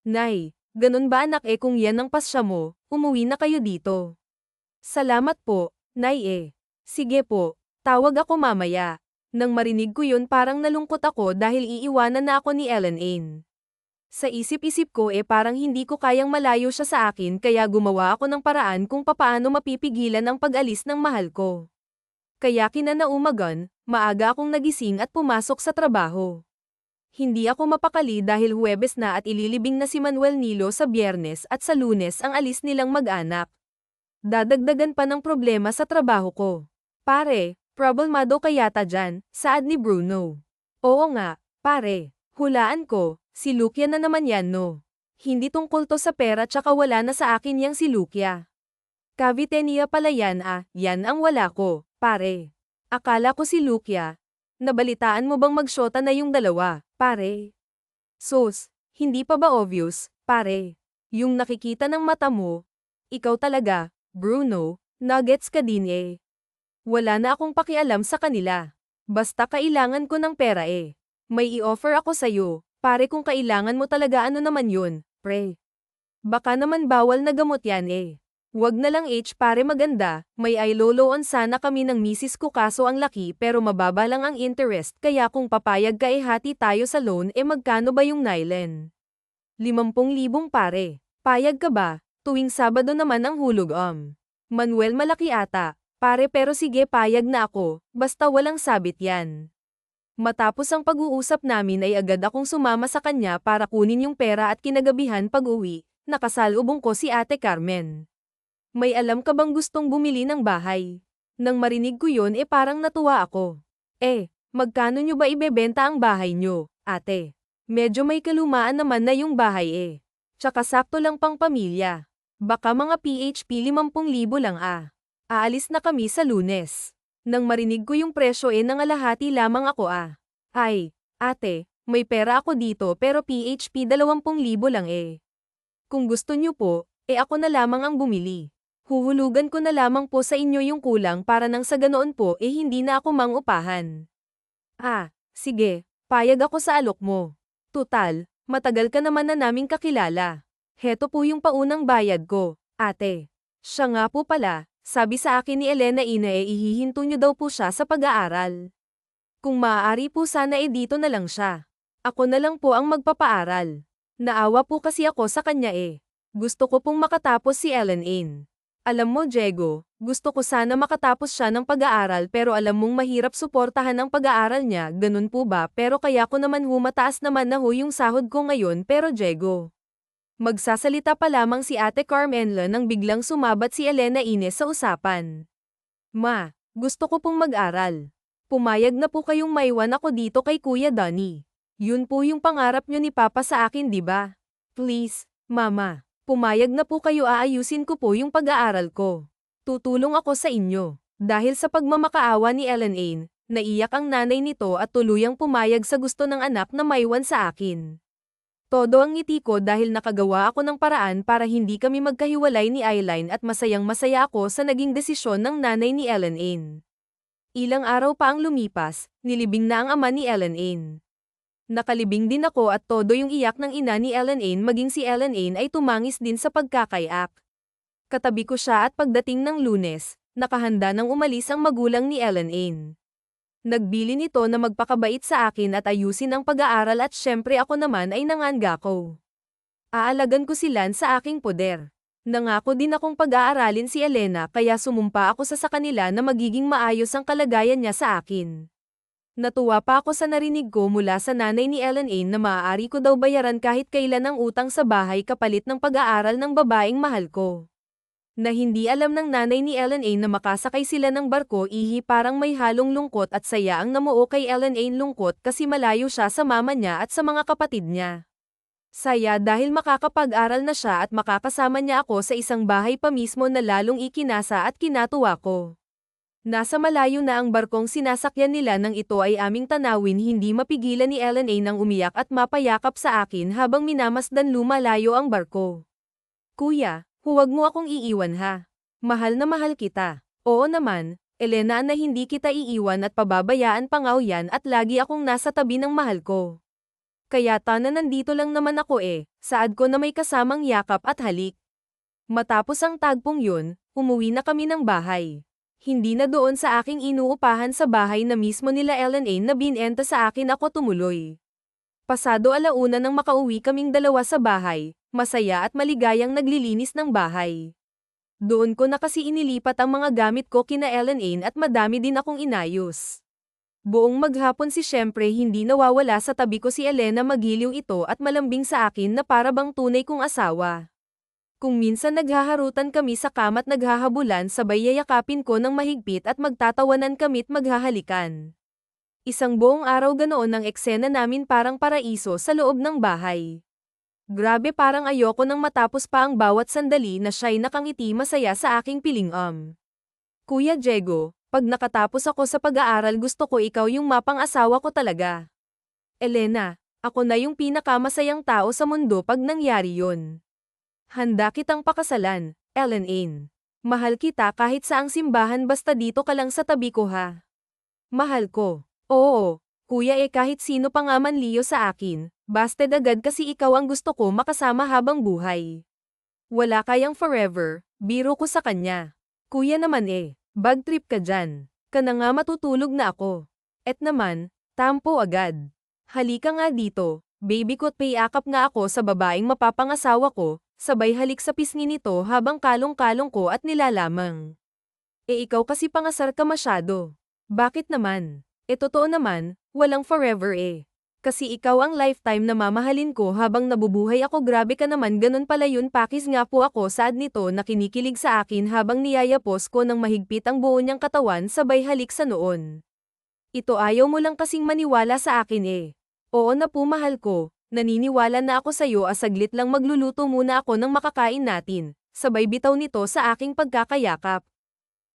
Nay, ganun ba anak kung yan ang pasya mo, umuwi na kayo dito. Salamat po, Nay Sige po, tawag ako mamaya. Nang marinig ko yun parang nalungkot ako dahil iiwanan na ako ni Ellen. Sa isip-isip ko parang hindi ko kayang malayo siya sa akin kaya gumawa ako ng paraan kung papaano mapipigilan ang pag-alis ng mahal ko. Kaya kinanaumagan, maaga akong nagising at pumasok sa trabaho. Hindi ako mapakali dahil Huwebes na at ililibing na si Manuel Nilo sa Biyernes at sa Lunes ang alis nilang mag-anak. Dadagdagan pa ng problema sa trabaho ko. Pare, problemado ka yata dyan, saad ni Bruno. Oo nga, pare, hulaan ko. Si Lucia na naman yan no. Hindi tungkol to sa pera tsaka wala na sa akin yang si Lucia. Cavite niya pala yan yan ang wala ko, pare. Akala ko si Lucia. Nabalitaan mo bang magsyota na yung dalawa, pare? Sus, hindi pa ba obvious, pare? Yung nakikita ng mata mo. Ikaw talaga, Bruno, nuggets ka din Wala na akong pakialam sa kanila. Basta kailangan ko ng pera May i-offer ako sa'yo. Pare kung kailangan mo talaga ano naman yun, pre. Baka naman bawal na gamot yan Wag na lang pare maganda, may iloloan sana kami ng misis ko kaso ang laki pero mababa lang ang interest kaya kung papayag ka hati tayo sa loan magkano ba yung nailen? 50,000 pare. Payag ka ba? Tuwing Sabado naman ang hulog Manuel malaki ata, pare pero sige payag na ako, basta walang sabit yan. Matapos ang pag-uusap namin ay agad akong sumama sa kanya para kunin yung pera at kinagabihan pag-uwi, nakasalubong ko si Ate Carmen. May alam ka bang gustong bumili ng bahay? Nang marinig ko yun parang natuwa ako. Magkano nyo ba ibebenta ang bahay nyo, ate? Medyo may kalumaan naman na yung bahay Tsaka sakto lang pang pamilya. Baka mga PHP 50,000 lang Aalis na kami sa Lunes. Nang marinig ko yung presyo nangalahati lamang ako Ay, ate, may pera ako dito pero PHP 20,000 lang Kung gusto nyo po, ako na lamang ang bumili. Huhulugan ko na lamang po sa inyo yung kulang para nang sa ganoon po hindi na ako mangupahan. Sige, payag ako sa alok mo. Tutal, matagal ka naman na naming kakilala. Heto po yung paunang bayad ko, ate. Siya nga po pala, Sabi sa akin ni Elena ihihinto niyo daw po siya sa pag-aaral. Kung maaari po sana dito na lang siya. Ako na lang po ang magpapaaral. Naawa po kasi ako sa kanya Gusto ko pong makatapos si Ellen Ain. Alam mo Diego, gusto ko sana makatapos siya ng pag-aaral pero alam mong mahirap suportahan ang pag-aaral niya, ganun po ba? Pero kaya ko naman mataas naman na yung sahod ko ngayon pero Diego. Magsasalita pa lamang si Ate Carmenla nang biglang sumabat si Elena Ines sa usapan. Ma, gusto ko pong mag-aral. Pumayag na po kayong maiwan ako dito kay Kuya Donnie. Yun po yung pangarap nyo ni Papa sa akin di ba? Please, Mama. Pumayag na po kayo aayusin ko po yung pag-aaral ko. Tutulong ako sa inyo. Dahil sa pagmamakaawa ni Ellen Ain, naiyak ang nanay nito at tuluyang pumayag sa gusto ng anak na maiwan sa akin. Todo ang ngiti ko dahil nakagawa ako ng paraan para hindi kami magkahiwalay ni Aileen at masayang masaya ako sa naging desisyon ng nanay ni Ellen Ain. Ilang araw pa ang lumipas, nilibing na ang ama ni Ellen Ain. Nakalibing din ako at todo yung iyak ng ina ni Ellen Ain maging si Ellen Ain ay tumangis din sa pagkakayak. Katabi ko siya at pagdating ng Lunes, nakahanda nang umalis ang magulang ni Ellen Ain. Nagbili nito na magpakabait sa akin at ayusin ang pag-aaral at syempre ako naman ay nangangako. Aalagan ko sila sa aking poder. Nangako din akong pag-aaralin si Elena kaya sumumpa ako sa kanila na magiging maayos ang kalagayan niya sa akin. Natuwa pa ako sa narinig ko mula sa nanay ni Ellen Ain na maaari ko daw bayaran kahit kailan ang utang sa bahay kapalit ng pag-aaral ng babaeng mahal ko. Na hindi alam ng nanay ni Ellen Ain na makasakay sila ng barko parang may halong lungkot at saya ang namuo kay Ellen Ain lungkot kasi malayo siya sa mama niya at sa mga kapatid niya. Saya dahil makakapag-aral na siya at makakasama niya ako sa isang bahay pa mismo na lalong ikinasa at kinatuwa ko. Nasa malayo na ang barkong sinasakyan nila nang ito ay aming tanawin hindi mapigilan ni Ellen Ain nang umiyak at mapayakap sa akin habang minamasdan lumalayo ang barko. Kuya, huwag mo akong iiwan ha. Mahal na mahal kita. Oo naman, Elena na hindi kita iiwan at pababayaan pangaw yan at lagi akong nasa tabi ng mahal ko. Kaya na nandito lang naman ako saad ko na may kasamang yakap at halik. Matapos ang tagpong yun, umuwi na kami ng bahay. Hindi na doon sa aking inuupahan sa bahay na mismo nila Ellen Ain na binenta sa akin ako tumuloy. Pasado alauna nang makauwi kaming dalawa sa bahay, masaya at maligayang naglilinis ng bahay. Doon ko na kasi inilipat ang mga gamit ko kina Ellen Ain at madami din akong inayos. Buong maghapon syempre hindi nawawala sa tabi ko si Elena magiliw ito at malambing sa akin na para bang tunay kong asawa. Kung minsan naghaharutan kami sa kama't naghahabulan sabay yayakapin ko ng mahigpit at magtatawanan kami't maghahalikan. Isang buong araw ganoon ang eksena namin parang paraiso sa loob ng bahay. Grabe parang ayoko nang matapos pa ang bawat sandali na siya'y nakangiti masaya sa aking piling. Kuya Diego, pag nakatapos ako sa pag-aaral gusto ko ikaw yung mapang-asawa ko talaga. Elena, ako na yung pinakamasayang tao sa mundo pag nangyari yun. Handa kitang pakasalan, Ellen Ain. Mahal kita kahit saang simbahan basta dito ka lang sa tabi ko ha. Mahal ko. Oo, kuya kahit sino pa nga man liyo sa akin, basta agad kasi ikaw ang gusto ko makasama habang buhay. Wala kayang forever, biro ko sa kanya. Kuya naman bag trip ka dyan. Ka na nga matutulog na ako. Et naman, tampo agad. Halika nga dito, baby ko't payakap nga ako sa babaeng mapapangasawa ko. Sabay halik sa pisngi nito habang kalong-kalong ko at nilalamang. Ikaw kasi pangasar ka masyado. Bakit naman? Totoo naman, walang forever Kasi ikaw ang lifetime na mamahalin ko habang nabubuhay ako grabe ka naman ganun pala yun pakis nga po ako saad nito na kinikilig sa akin habang niyayapos ko ng mahigpit ang buo niyang katawan sabay halik sa noon. Ito ayaw mo lang kasing maniwala sa akin Oo na po mahal ko. Naniniwala na ako sa'yo saglit lang magluluto muna ako ng makakain natin, sabay bitaw nito sa aking pagkakayakap.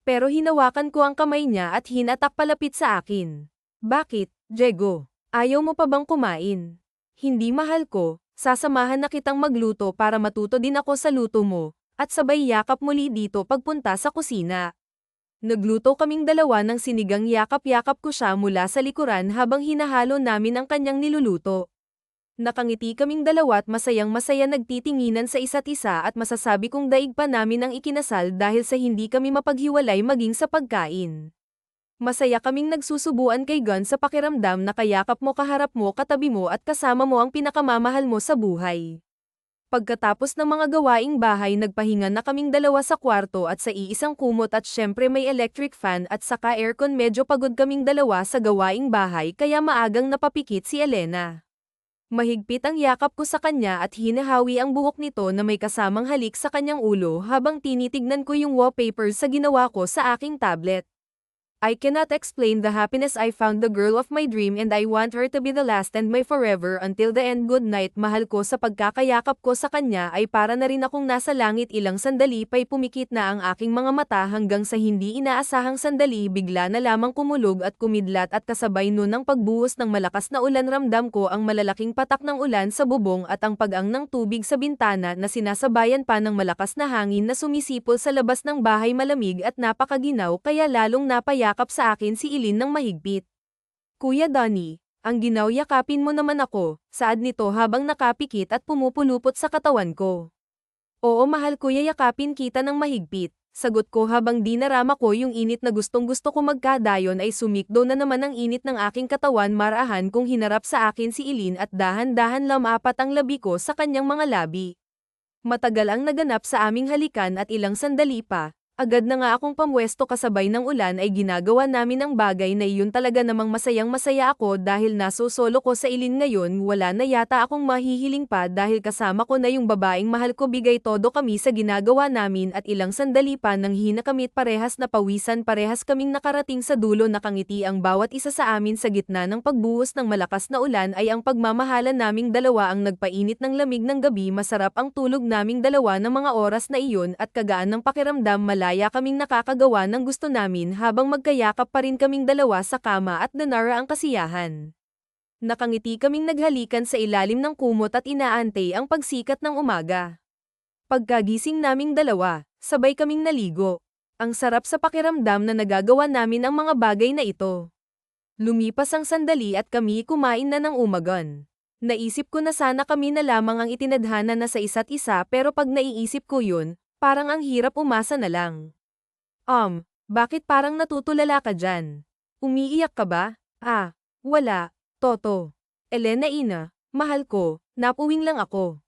Pero hinawakan ko ang kamay niya at hinatak palapit sa akin. Bakit, Diego? Ayaw mo pa bang kumain? Hindi mahal ko, sasamahan na kitang magluto para matuto din ako sa luto mo, at sabay yakap muli dito pagpunta sa kusina. Nagluto kaming dalawa ng sinigang yakap-yakap ko siya mula sa likuran habang hinahalo namin ang kanyang niluluto. Nakangiti kaming dalawa at masayang-masaya nagtitinginan sa isa't isa at masasabi kong daig pa namin ang ikinasal dahil sa hindi kami mapaghiwalay maging sa pagkain. Masaya kaming nagsusubuan kay Gun sa pakiramdam na kayakap mo, kaharap mo, katabi mo at kasama mo ang pinakamamahal mo sa buhay. Pagkatapos ng mga gawaing bahay nagpahinga na kaming dalawa sa kwarto at sa iisang kumot at syempre may electric fan at saka aircon. Medyo pagod kaming dalawa sa gawaing bahay kaya maagang napapikit si Elena. Mahigpit ang yakap ko sa kanya at hinahawi ang buhok nito na may kasamang halik sa kanyang ulo habang tinitignan ko yung wallpapers sa ginawa ko sa aking tablet. I cannot explain the happiness. I found the girl of my dream and I want her to be the last and my forever until the end. Good night, mahal ko. Sa pagkakayakap ko sa kanya ay para na rin akong nasa langit. Ilang sandali pa'y pumikit na ang aking mga mata hanggang sa hindi inaasahang sandali bigla na lamang kumulog at kumidlat at kasabay nun ang pagbuhos ng malakas na ulan. Ramdam ko ang malalaking patak ng ulan sa bubong at ang pag-ang ng tubig sa bintana na sinasabayan pa ng malakas na hangin na sumisipol sa labas ng bahay. Malamig at napakaginaw kaya lalong napayakap sa akin si Eileen ng mahigpit. Kuya Donnie, ang ginaw, yakapin mo naman ako, saad nito habang nakapikit at pumupulupot sa katawan ko. Oo mahal kuya, yakapin kita ng mahigpit, sagot ko habang dinarama ko yung init na gustong-gusto ko magkadayon. Ay sumikdo na naman ang init ng aking katawan. Marahan kong hinarap sa akin si Eileen at dahan-dahan lamapat ang labi ko sa kanyang mga labi. Matagal ang naganap sa aming halikan at ilang sandali pa, agad na nga akong pamwesto kasabay ng ulan ay ginagawa namin ang bagay na iyon. Talaga namang masayang-masaya ako dahil nasosolo ko sa Eileen ngayon. Wala na yata akong mahihiling pa dahil kasama ko na yung babaeng mahal ko. Bigay todo kami sa ginagawa namin at ilang sandali pa nang hina kami at parehas na pawisan. Parehas kaming nakarating sa dulo. Nakangiti ang bawat isa sa amin sa gitna ng pagbuhos ng malakas na ulan. Ay ang pagmamahalan naming dalawa ang nagpainit ng lamig ng gabi. Masarap ang tulog naming dalawa ng mga oras na iyon at kagaan ng pakiramdam. Malaya kaming nakakagawa ng gusto namin habang magkayakap pa rin kaming dalawa sa kama at nanara ang kasiyahan. Nakangiti kaming naghalikan sa ilalim ng kumot at inaantay ang pagsikat ng umaga. Pagkagising naming dalawa, sabay kaming naligo. Ang sarap sa pakiramdam na nagagawa namin ang mga bagay na ito. Lumipas ang sandali at kami kumain na ng umagon. Naisip ko na sana kami na lamang ang itinadhana na sa isa't isa, pero pag naiisip ko yun, parang ang hirap umasa na lang. Bakit parang natutulala ka dyan? Umiiyak ka ba? Wala, Toto. Elena ina, mahal ko, napuwing lang ako.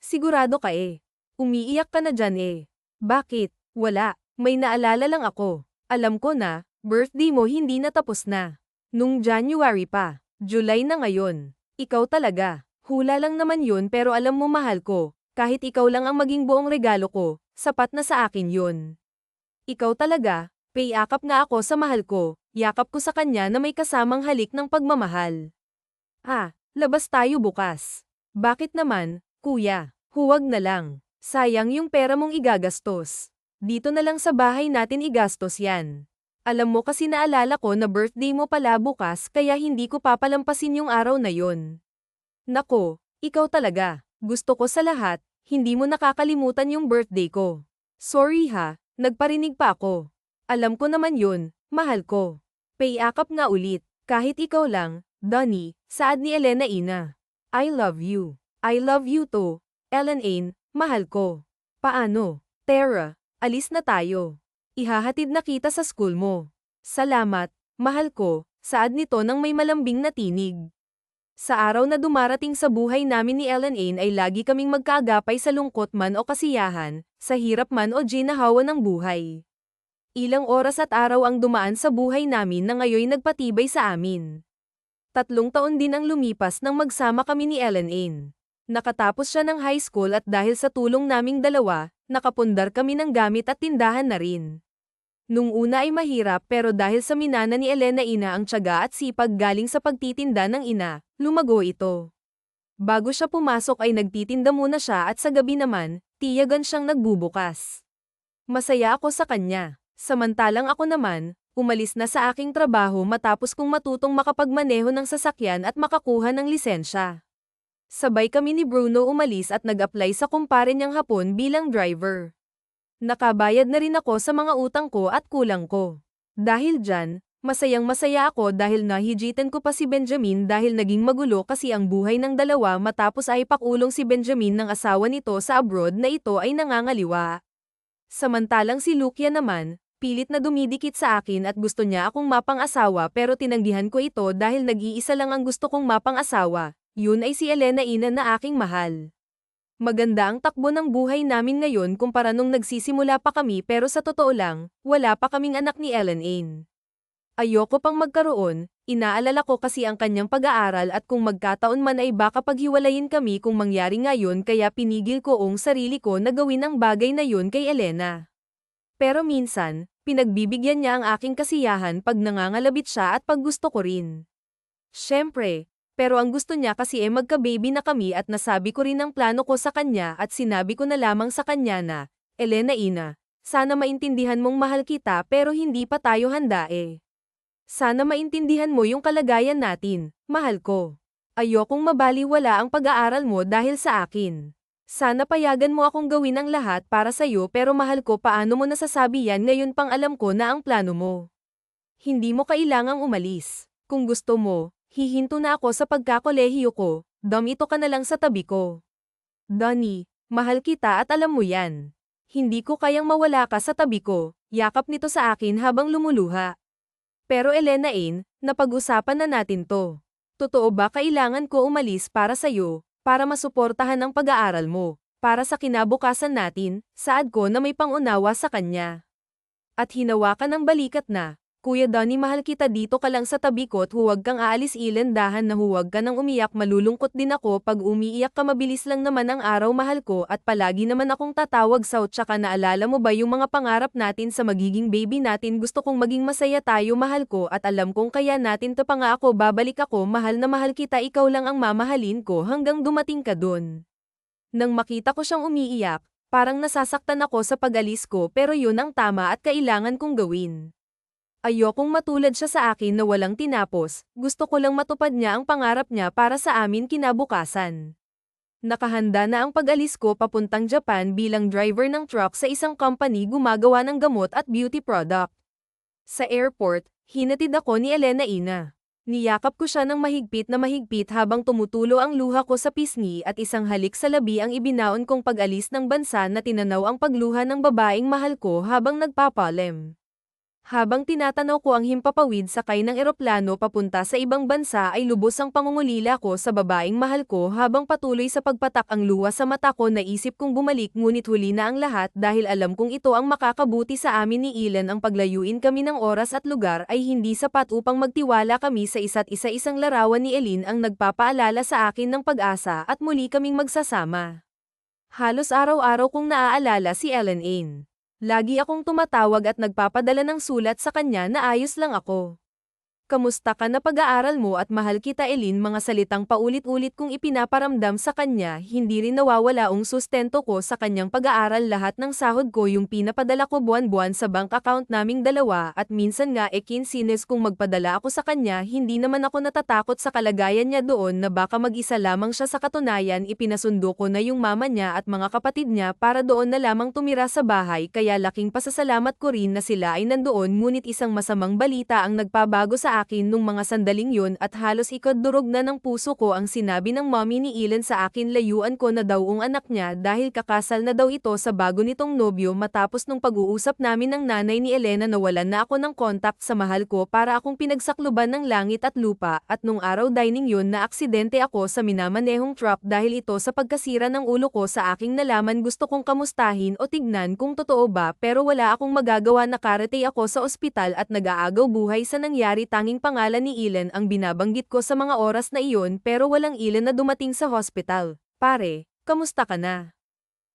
Sigurado ka eh. Umiiyak ka na dyan eh. Bakit? Wala, may naalala lang ako. Alam ko na, birthday mo hindi natapos na. Nung January pa, July na ngayon. Ikaw talaga, hula lang naman yun, pero alam mo mahal ko, kahit ikaw lang ang maging buong regalo ko, sapat na sa akin yun. Ikaw talaga, payakap nga ako sa mahal ko, yakap ko sa kanya na may kasamang halik ng pagmamahal. Labas tayo bukas. Bakit naman, kuya? Huwag na lang. Sayang yung pera mong igagastos. Dito na lang sa bahay natin igastos yan. Alam mo kasi naalala ko na birthday mo pala bukas kaya hindi ko papalampasin yung araw na yon. Nako, ikaw talaga. Gusto ko sa lahat, hindi mo nakakalimutan yung birthday ko. Sorry ha, nagparinig pa ako. Alam ko naman yun, mahal ko. Payakap nga ulit, kahit ikaw lang, Donnie, saad ni Elena ina. I love you. I love you too, Ellen, mahal ko. Paano? Tara, alis na tayo. Ihahatid na kita sa school mo. Salamat, mahal ko, saad nito nang may malambing na tinig. Sa araw na dumarating sa buhay namin ni Ellen ay lagi kaming magkaagapay sa lungkot man o kasiyahan, sa hirap man o ginahawa ng buhay. Ilang oras at araw ang dumaan sa buhay namin na ngayoy nagpatibay sa amin. 3 taon din ang lumipas nang magsama kami ni Ellen. Nakatapos siya ng high school at dahil sa tulong naming dalawa, nakapundar kami ng gamit at tindahan na rin. Nung una ay mahirap, pero dahil sa minana ni Elena ang tiyaga at sipag galing sa pagtitinda ng ina, lumago ito. Bago siya pumasok ay nagtitinda muna siya at sa gabi naman, tiyagan siyang nagbubukas. Masaya ako sa kanya. Samantalang ako naman, umalis na sa aking trabaho matapos kong matutong makapagmaneho ng sasakyan at makakuha ng lisensya. Sabay kami ni Bruno umalis at nag-apply sa kumpare niyang Hapon bilang driver. Nakabayad na rin ako sa mga utang ko at kulang ko. Dahil dyan, Masayang-masaya ako dahil nahijitan ko pa si Benjamin dahil naging magulo kasi ang buhay ng dalawa matapos ay pakulong si Benjamin ng asawa nito sa abroad na ito ay nangangaliwa. Samantalang si Lukia naman, pilit na dumidikit sa akin at gusto niya akong mapang-asawa pero tinanggihan ko ito dahil nag-iisa lang ang gusto kong mapang-asawa, yun ay si Elena Ina na aking mahal. Maganda ang takbo ng buhay namin ngayon kumpara nung nagsisimula pa kami pero sa totoo lang, wala pa kaming anak ni Ellen Ain. Ayoko pang magkaroon, inaalala ko kasi ang kanyang pag-aaral at kung magkataon man ay baka paghiwalayin kami kung mangyari ngayon kaya pinigil ko ang sarili ko na gawin ang bagay na yun kay Elena. Pero minsan, pinagbibigyan niya ang aking kasiyahan pag nangangalabit siya at pag gusto ko rin. Siyempre, pero ang gusto niya kasi magka-baby na kami at nasabi ko rin ang plano ko sa kanya at sinabi ko na lamang sa kanya na, Elena Ina, sana maintindihan mong mahal kita pero hindi pa tayo handa eh. Sana maintindihan mo yung kalagayan natin, mahal ko. Ayokong mabaliwala ang pag-aaral mo dahil sa akin. Sana payagan mo akong gawin ang lahat para sa'yo pero mahal ko paano mo nasasabi yan ngayon pang alam ko na ang plano mo. Hindi mo kailangang umalis. Kung gusto mo, hihinto na ako sa pagkakolehiyo ko, dumito ka na lang sa tabi ko. Donnie, mahal kita at alam mo yan. Hindi ko kayang mawala ka sa tabi ko, yakap nito sa akin habang lumuluha. Pero Elena Ain, napag-usapan na natin to. Totoo ba kailangan ko umalis para sa'yo, para masuportahan ang pag-aaral mo, para sa kinabukasan natin, saad ko na may pangunawa sa kanya. At hinawakan ng balikat na, Kuya Donnie mahal kita dito ka lang sa tabi ko at huwag kang aalis Ilan dahan na huwag ka nang umiyak malulungkot din ako pag umiiyak ka mabilis lang naman ang araw mahal ko at palagi naman akong tatawag sa tsaka naalala mo ba yung mga pangarap natin sa magiging baby natin gusto kong maging masaya tayo mahal ko at alam kong kaya natin to pa nga ako babalik ako mahal na mahal kita ikaw lang ang mamahalin ko hanggang dumating ka dun. Nang makita ko siyang umiiyak, parang nasasaktan ako sa pag-alis ko pero yun ang tama at kailangan kong gawin. Ayokong matulad siya sa akin na walang tinapos, gusto ko lang matupad niya ang pangarap niya para sa amin kinabukasan. Nakahanda na ang pag-alis ko papuntang Japan bilang driver ng truck sa isang company gumagawa ng gamot at beauty product. Sa airport, hinatid ako ni Elena Ina. Niyakap ko siya ng mahigpit na mahigpit habang tumutulo ang luha ko sa pisngi at isang halik sa labi ang ibinaon kong pag-alis ng bansa na tinanaw ang pagluha ng babaeng mahal ko habang nagpapalem. Habang tinatanaw ko ang himpapawid sakay ng eroplano papunta sa ibang bansa ay lubos ang pangungulila ko sa babaeng mahal ko habang patuloy sa pagpatak ang luha sa mata ko naisip kong bumalik ngunit huli na ang lahat dahil alam kong ito ang makakabuti sa amin ni Ilan ang paglayuin kami ng oras at lugar ay hindi sapat upang magtiwala kami sa isa't isa isang larawan ni Elin ang nagpapaalala sa akin ng pag-asa at muli kaming magsasama. Halos araw-araw kong naaalala si Ellen Ain. Lagi akong tumatawag at nagpapadala ng sulat sa kanya na ayos lang ako. Kamusta ka na pag-aaral mo at mahal kita Elin mga salitang paulit-ulit kong ipinaparamdam sa kanya hindi rin nawawala ang sustento ko sa kanyang pag-aaral lahat ng sahod ko yung pinapadala ko buwan-buwan sa bank account naming dalawa at minsan nga kinsines kung magpadala ako sa kanya hindi naman ako natatakot sa kalagayan niya doon na baka mag-isa lamang siya sa katunayan ipinasundo ko na yung mama niya at mga kapatid niya para doon na lamang tumira sa bahay kaya laking pasasalamat ko rin na sila ay nandoon ngunit isang masamang balita ang nagpabago sa akin nung mga sandaling yun at halos ikadurog na ng puso ko ang sinabi ng mommy ni Ilan sa akin layuan ko na daw ang anak niya dahil kakasal na daw ito sa bago nitong nobyo matapos nung pag-uusap namin ng nanay ni Elena nawalan na ako ng contact sa mahal ko para akong pinagsakluban ng langit at lupa at nung araw dining yun na aksidente ako sa minamanehong truck dahil ito sa pagkasira ng ulo ko sa aking nalaman gusto kong kamustahin o tignan kung totoo ba pero wala akong magagawa nakarate ako sa ospital at nag-aagaw buhay sa nangyari tanging pangalan ni Ilan ang binabanggit ko sa mga oras na iyon pero walang Ilan na dumating sa hospital. Pare, kamusta ka na?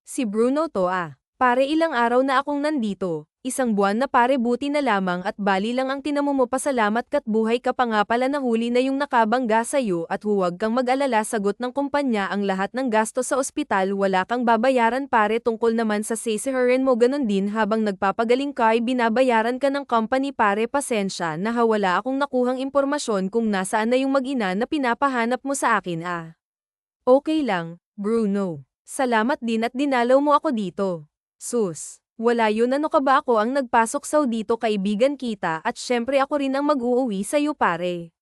Si Bruno to ah. Pare ilang araw na akong nandito. Isang buwan na pare buti na lamang at bali lang ang tinamo mo pasalamat ka't buhay ka pa nga pala nahuli na yung nakabangga sa'yo at huwag kang mag-alala sagot ng kumpanya ang lahat ng gasto sa ospital wala kang babayaran pare tungkol naman sa sisihirin mo ganun din habang nagpapagaling ka ay binabayaran ka ng company pare pasensya na wala akong nakuhang impormasyon kung nasaan na yung mag-ina na pinapahanap mo sa akin ah. Okay lang, Bruno. Salamat din at dinalaw mo ako dito. Sus. Wala yun, ano ka ba, ako ang nagpasok sa dito, kaibigan kita, at syempre ako rin ang mag-uuwi sa'yo pare.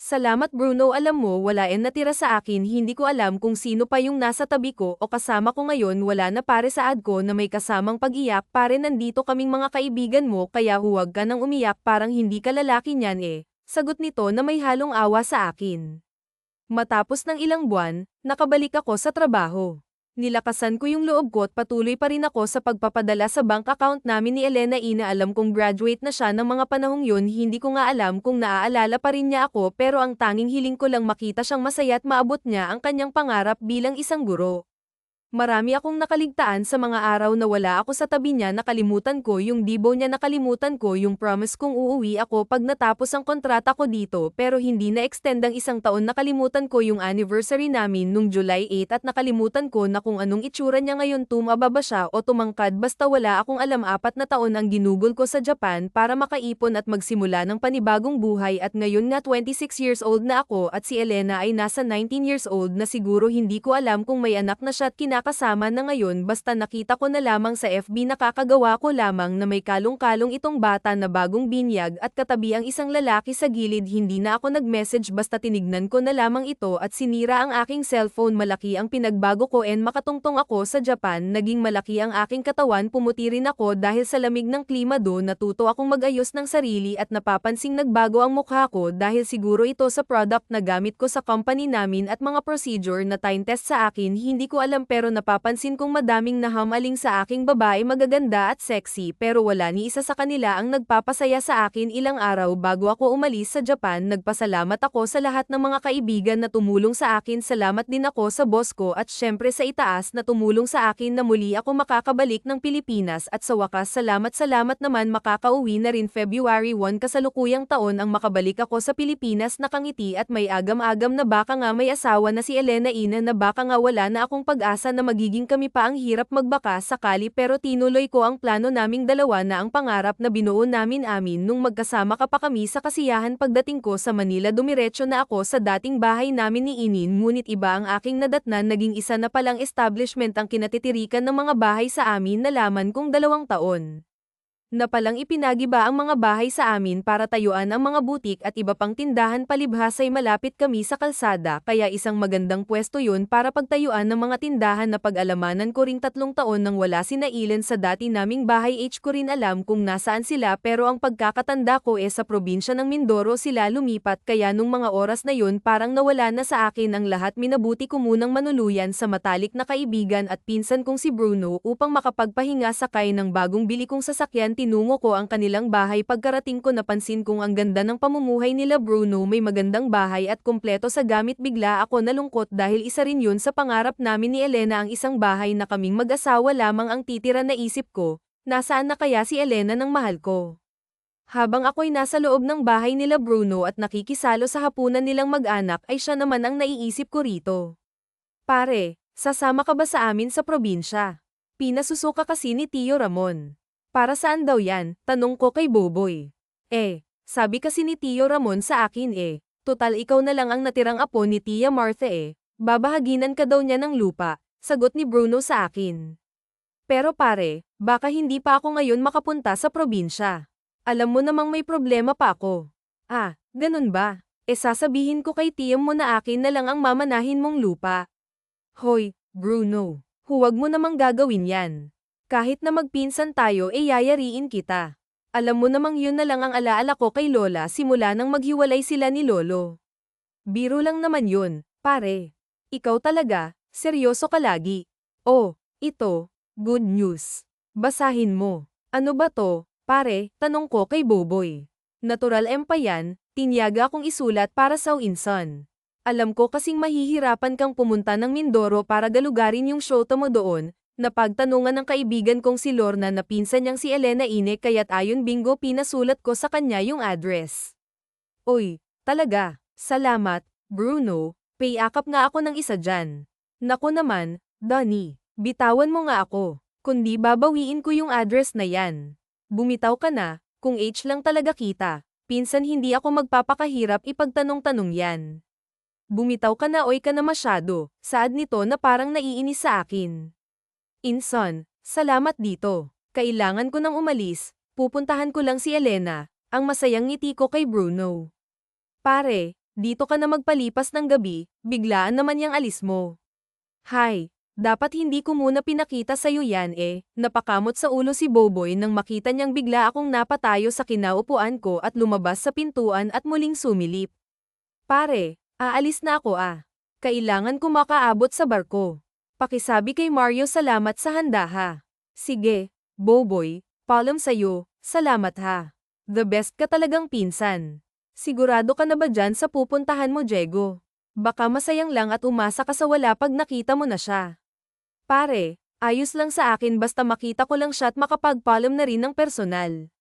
Salamat Bruno, alam mo wala natira sa akin, hindi ko alam kung sino pa yung nasa tabi ko o kasama ko ngayon, wala na pare, saad ko na may kasamang pag-iyak, pare nandito kaming mga kaibigan mo kaya huwag ka nang umiyak, parang hindi ka lalaki niyan sagot nito na may halong awa sa akin. Matapos ng ilang buwan, nakabalik ako sa trabaho. Nilakasan ko yung loob ko at patuloy pa rin ako sa pagpapadala sa bank account namin ni Elena. Alam kong graduate na siya ng mga panahong yun, hindi ko nga alam kung naaalala pa rin niya ako, pero ang tanging hiling ko lang makita siyang masaya at maabot niya ang kanyang pangarap bilang isang guro. Marami akong nakaligtaan sa mga araw na wala ako sa tabi niya, nakalimutan ko yung dibo niya, nakalimutan ko yung promise kong uuwi ako pag natapos ang kontrata ko dito, pero hindi na-extend ang isang taon, nakalimutan ko yung anniversary namin nung July 8 at nakalimutan ko na kung anong itsura niya ngayon, tumaba ba siya o tumangkad, basta wala akong alam. 4 na taon ang ginugol ko sa Japan para makaipon at magsimula ng panibagong buhay, at ngayon nga 26 years old na ako at si Elena ay nasa 19 years old na siguro, hindi ko alam kung may anak na siya at kasama na ngayon, basta nakita ko na lamang sa FB, nakakagawa ko lamang na may kalong-kalong itong bata na bagong binyag at katabi ang isang lalaki sa gilid. Hindi na ako nag-message, basta tinignan ko na lamang ito at sinira ang aking cellphone. Malaki ang pinagbago ko makatungtong ako sa Japan, naging malaki ang aking katawan, pumuti rin ako dahil sa lamig ng klima doon, natuto akong mag-ayos ng sarili at napapansing nagbago ang mukha ko dahil siguro ito sa product na gamit ko sa company namin at mga procedure na time test sa akin, hindi ko alam, pero napapansin kong madaming nahamaling sa aking babae, magaganda at sexy, pero wala ni isa sa kanila ang nagpapasaya sa akin. Ilang araw bago ako umalis sa Japan, nagpasalamat ako sa lahat ng mga kaibigan na tumulong sa akin. Salamat din ako sa boss ko at syempre sa itaas na tumulong sa akin na muli ako makakabalik ng Pilipinas, at sa wakas salamat naman, makakauwi na rin February 1, kasalukuyang taon ang makabalik ako sa Pilipinas, nakangiti at may agam-agam na baka nga may asawa na si Elena, na baka nga wala na akong pag-asa na magiging kami pa, ang hirap magbaka sakali, pero tinuloy ko ang plano naming dalawa na ang pangarap na binuo namin nung magkasama ka pa kami sa kasiyahan. Pagdating ko sa Manila, dumiretso na ako sa dating bahay namin ni Inin, ngunit iba ang aking nadatnan, naging isa na palang establishment ang kinatitirikan ng mga bahay sa amin. Nalaman kong 2 taon na palang ipinagiba ang mga bahay sa amin para tayuan ang mga butik at iba pang tindahan, palibhas ay malapit kami sa kalsada, kaya isang magandang pwesto yun para pagtayuan ng mga tindahan. Na pag-alamanan ko ring 3 taon nang wala si Nailen sa dati naming bahay. Ko rin alam kung nasaan sila, pero ang pagkakatanda ko sa probinsya ng Mindoro sila lumipat, kaya nung mga oras na yun parang nawala na sa akin ang lahat. Minabuti ko munang manuluyan sa matalik na kaibigan at pinsan kong si Bruno upang makapagpahinga sakay ng bagong bili kong sasakyan. Tinungo ko ang kanilang bahay. Pagkarating ko napansin kong ang ganda ng pamumuhay nila Bruno, may magandang bahay at kumpleto sa gamit. Bigla ako nalungkot dahil isa rin yun sa pangarap namin ni Elena, ang isang bahay na kaming mag-asawa lamang ang titira. Naisip ko, nasaan na kaya si Elena ng mahal ko? Habang ako'y nasa loob ng bahay nila Bruno at nakikisalo sa hapunan nilang mag-anak, ay siya naman ang naiisip ko rito. Pare, sasama ka ba sa amin sa probinsya? Pinasusuka kasi ni Tio Ramon. Para saan daw yan? Tanong ko kay Boboy. Sabi kasi ni Tio Ramon sa akin total ikaw na lang ang natirang apo ni Tia Martha babahaginan ka daw niya ng lupa, sagot ni Bruno sa akin. Pero pare, baka hindi pa ako ngayon makapunta sa probinsya. Alam mo namang may problema pa ako. Ganun ba? Sasabihin ko kay Tiyam mo na akin na lang ang mamanahin mong lupa. Hoy, Bruno, huwag mo namang gagawin yan. Kahit na magpinsan tayo yayariin kita. Alam mo namang yun na lang ang alaala ko kay Lola simula nang maghiwalay sila ni Lolo. Biro lang naman yun, pare. Ikaw talaga, seryoso ka lagi. Ito, good news. Basahin mo. Ano ba to, pare? Tanong ko kay Boboy. Natural pa yan, tinyaga akong isulat para sa Inson. Alam ko kasing mahihirapan kang pumunta ng Mindoro para galugarin yung show mo doon. Napagtanungan ng kaibigan kong si Lorna na pinsan niyang si Elena kaya't ayon bingo pinasulat ko sa kanya yung address. Oy, talaga, salamat, Bruno, payakap nga ako ng isa dyan. Naku naman, Donnie, bitawan mo nga ako, kundi babawiin ko yung address na yan. Bumitaw ka na, kung H lang talaga kita, pinsan hindi ako magpapakahirap ipagtanong-tanong yan. Bumitaw ka na, oy ka na masyado, saad nito na parang naiinis sa akin. Inson, salamat dito. Kailangan ko nang umalis, pupuntahan ko lang si Elena, ang masayang ngiti ko kay Bruno. Pare, dito ka na magpalipas ng gabi, biglaan naman yang alis mo. Hay, dapat hindi ko muna pinakita sa'yo yan napakamot sa ulo si Boboy nang makita niyang bigla akong napatayo sa kinaupuan ko at lumabas sa pintuan at muling sumilip. Pare, aalis na ako Kailangan ko makaabot sa barko. Pakisabi kay Mario salamat sa handa ha. Sige, Boboy, paalam sa'yo, salamat ha. The best ka talagang pinsan. Sigurado ka na ba dyan sa pupuntahan mo, Diego? Baka masayang lang at umasa ka sa wala pag nakita mo na siya. Pare, ayos lang sa akin basta makita ko lang siya at makapagpaalam na rin ng personal.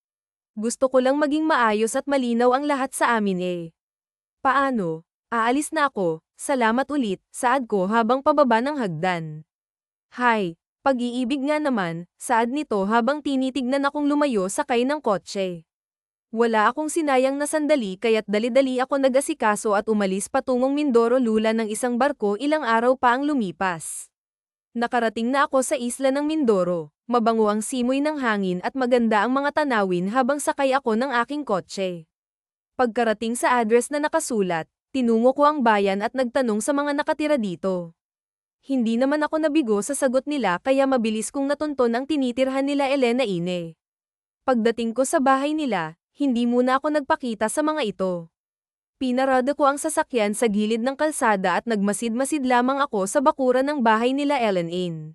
Gusto ko lang maging maayos at malinaw ang lahat sa amin Paano? Aalis na ako, salamat ulit, saad ko habang pababa ng hagdan. Hay, pag-iibig nga naman, saad nito habang tinitignan akong lumayo sakay ng kotse. Wala akong sinayang na sandali kaya't dali-dali ako nag-asikaso at umalis patungong Mindoro Lula ng isang barko ilang araw pa ang lumipas. Nakarating na ako sa isla ng Mindoro, mabango ang simoy ng hangin at maganda ang mga tanawin habang sakay ako ng aking kotse. Pagkarating sa address na nakasulat, tinungo ko ang bayan at nagtanong sa mga nakatira dito. Hindi naman ako nabigo sa sagot nila kaya mabilis kong natunton ang tinitirhan nila Elena Ine. Pagdating ko sa bahay nila, hindi muna ako nagpakita sa mga ito. Pinarada ko ang sasakyan sa gilid ng kalsada at nagmasid-masid lamang ako sa bakuran ng bahay nila Ellen Ine.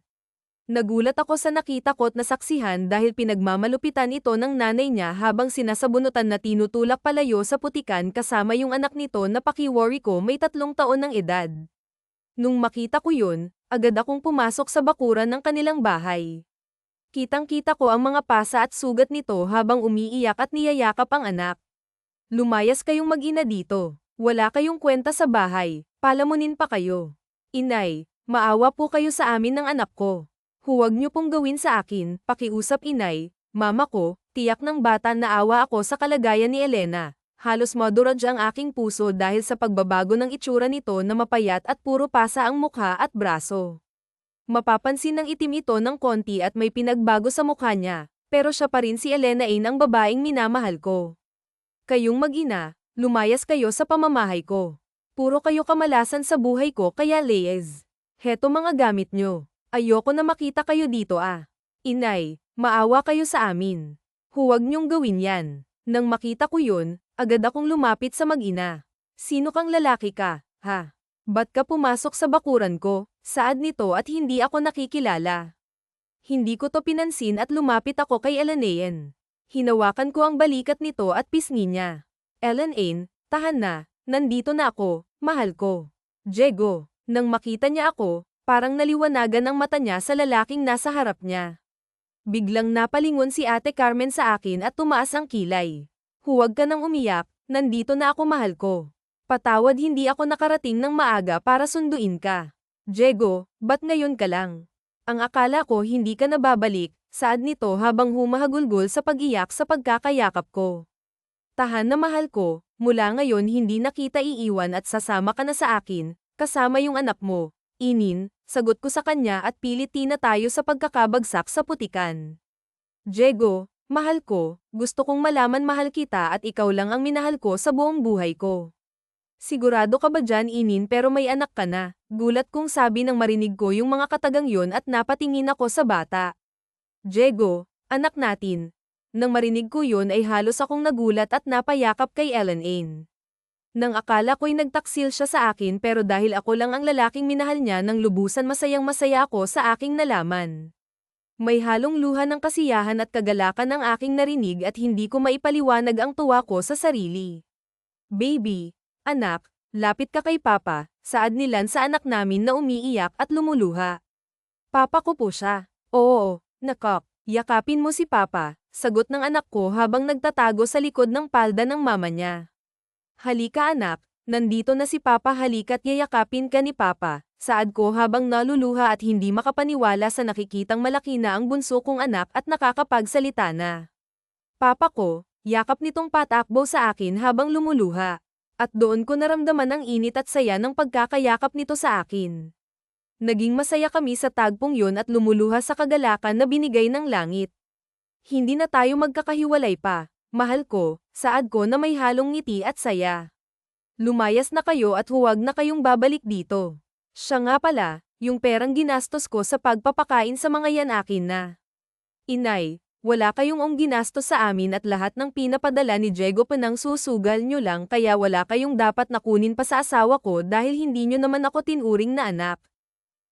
Nagulat ako sa nakita ko't nasaksihan dahil pinagmamalupitan ito ng nanay niya habang sinasabunutan na tinutulak palayo sa putikan kasama yung anak nito na pakiworry ko may 3 taon ng edad. Nung makita ko yun, agad akong pumasok sa bakuran ng kanilang bahay. Kitang-kita ko ang mga pasa at sugat nito habang umiiyak at niyayakap ang anak. Lumayas kayong mag-ina dito. Wala kayong kwenta sa bahay, palamunin pa kayo. Inay, maawa po kayo sa amin ng anak ko. Huwag niyo pong gawin sa akin, pakiusap inay, mama ko, tiyak ng bata na awa ako sa kalagayan ni Elena. Halos madurog ang aking puso dahil sa pagbabago ng itsura nito na mapayat at puro pasa ang mukha at braso. Mapapansin ng itim ito ng konti at may pinagbago sa mukha niya, pero siya pa rin si Elena Ine ang babaeng minamahal ko. Kayong mag-ina, lumayas kayo sa pamamahay ko. Puro kayo kamalasan sa buhay ko kaya Leyes. Heto mga gamit nyo. Ayoko na makita kayo dito Inay, maawa kayo sa amin. Huwag niyong gawin yan. Nang makita ko yun, agad akong lumapit sa mag-ina. Sino kang lalaki ka, ha? Ba't ka pumasok sa bakuran ko? Saad nito at hindi ako nakikilala. Hindi ko to pinansin at lumapit ako kay Ellen Ine. Hinawakan ko ang balikat nito at pisngi niya. Ellen Ine, tahan na, nandito na ako, mahal ko. Diego, nang makita niya ako, parang naliwanagan ang mata niya sa lalaking nasa harap niya. Biglang napalingon si Ate Carmen sa akin at tumaas ang kilay. Huwag ka nang umiyak, nandito na ako mahal ko. Patawad hindi ako nakarating ng maaga para sunduin ka. Diego, ba't ngayon ka lang? Ang akala ko hindi ka nababalik, saad nito habang humahagulgol sa pag-iyak sa pagkakayakap ko. Tahan na mahal ko, mula ngayon hindi na kita iiwan at sasama ka na sa akin, kasama yung anak mo. Inin, sagot ko sa kanya at piliti na tayo sa pagkakabagsak sa putikan. Diego, mahal ko, gusto kong malaman mahal kita at ikaw lang ang minahal ko sa buong buhay ko. Sigurado ka ba dyan Inin pero may anak ka na? Gulat kong sabi nang marinig ko yung mga katagang yon at napatingin ako sa bata. Diego, anak natin. Nang marinig ko yun ay halos akong nagulat at napayakap kay Ellen Ine. Nang akala ko'y nagtaksil siya sa akin pero dahil ako lang ang lalaking minahal niya nang lubusan masayang masaya ako sa aking nalaman. May halong luha ng kasiyahan at kagalakan ang aking narinig at hindi ko maipaliwanag ang tuwa ko sa sarili. Baby, anak, lapit ka kay Papa, saad nilan sa anak namin na umiiyak at lumuluha. Papa ko po siya. Oo, nakak, yakapin mo si Papa, sagot ng anak ko habang nagtatago sa likod ng palda ng mama niya. Halika anak, nandito na si Papa halika't yayakapin ka ni Papa, saad ko habang naluluha at hindi makapaniwala sa nakikitang malaki na ang bunso kong anak at nakakapagsalita na. Papa ko, yakap nitong patakbo sa akin habang lumuluha. At doon ko naramdaman ang init at saya ng pagkakayakap nito sa akin. Naging masaya kami sa tagpong yun at lumuluha sa kagalakan na binigay ng langit. Hindi na tayo magkakahiwalay pa. Mahal ko, saad ko na may halong ngiti at saya. Lumayas na kayo at huwag na kayong babalik dito. Siya nga pala, yung perang ginastos ko sa pagpapakain sa mga yan akin na. Inay, wala kayong ginastos sa amin at lahat ng pinapadala ni Diego panang susugal nyo lang kaya wala kayong dapat nakunin pa sa asawa ko dahil hindi nyo naman ako tinuring na anak.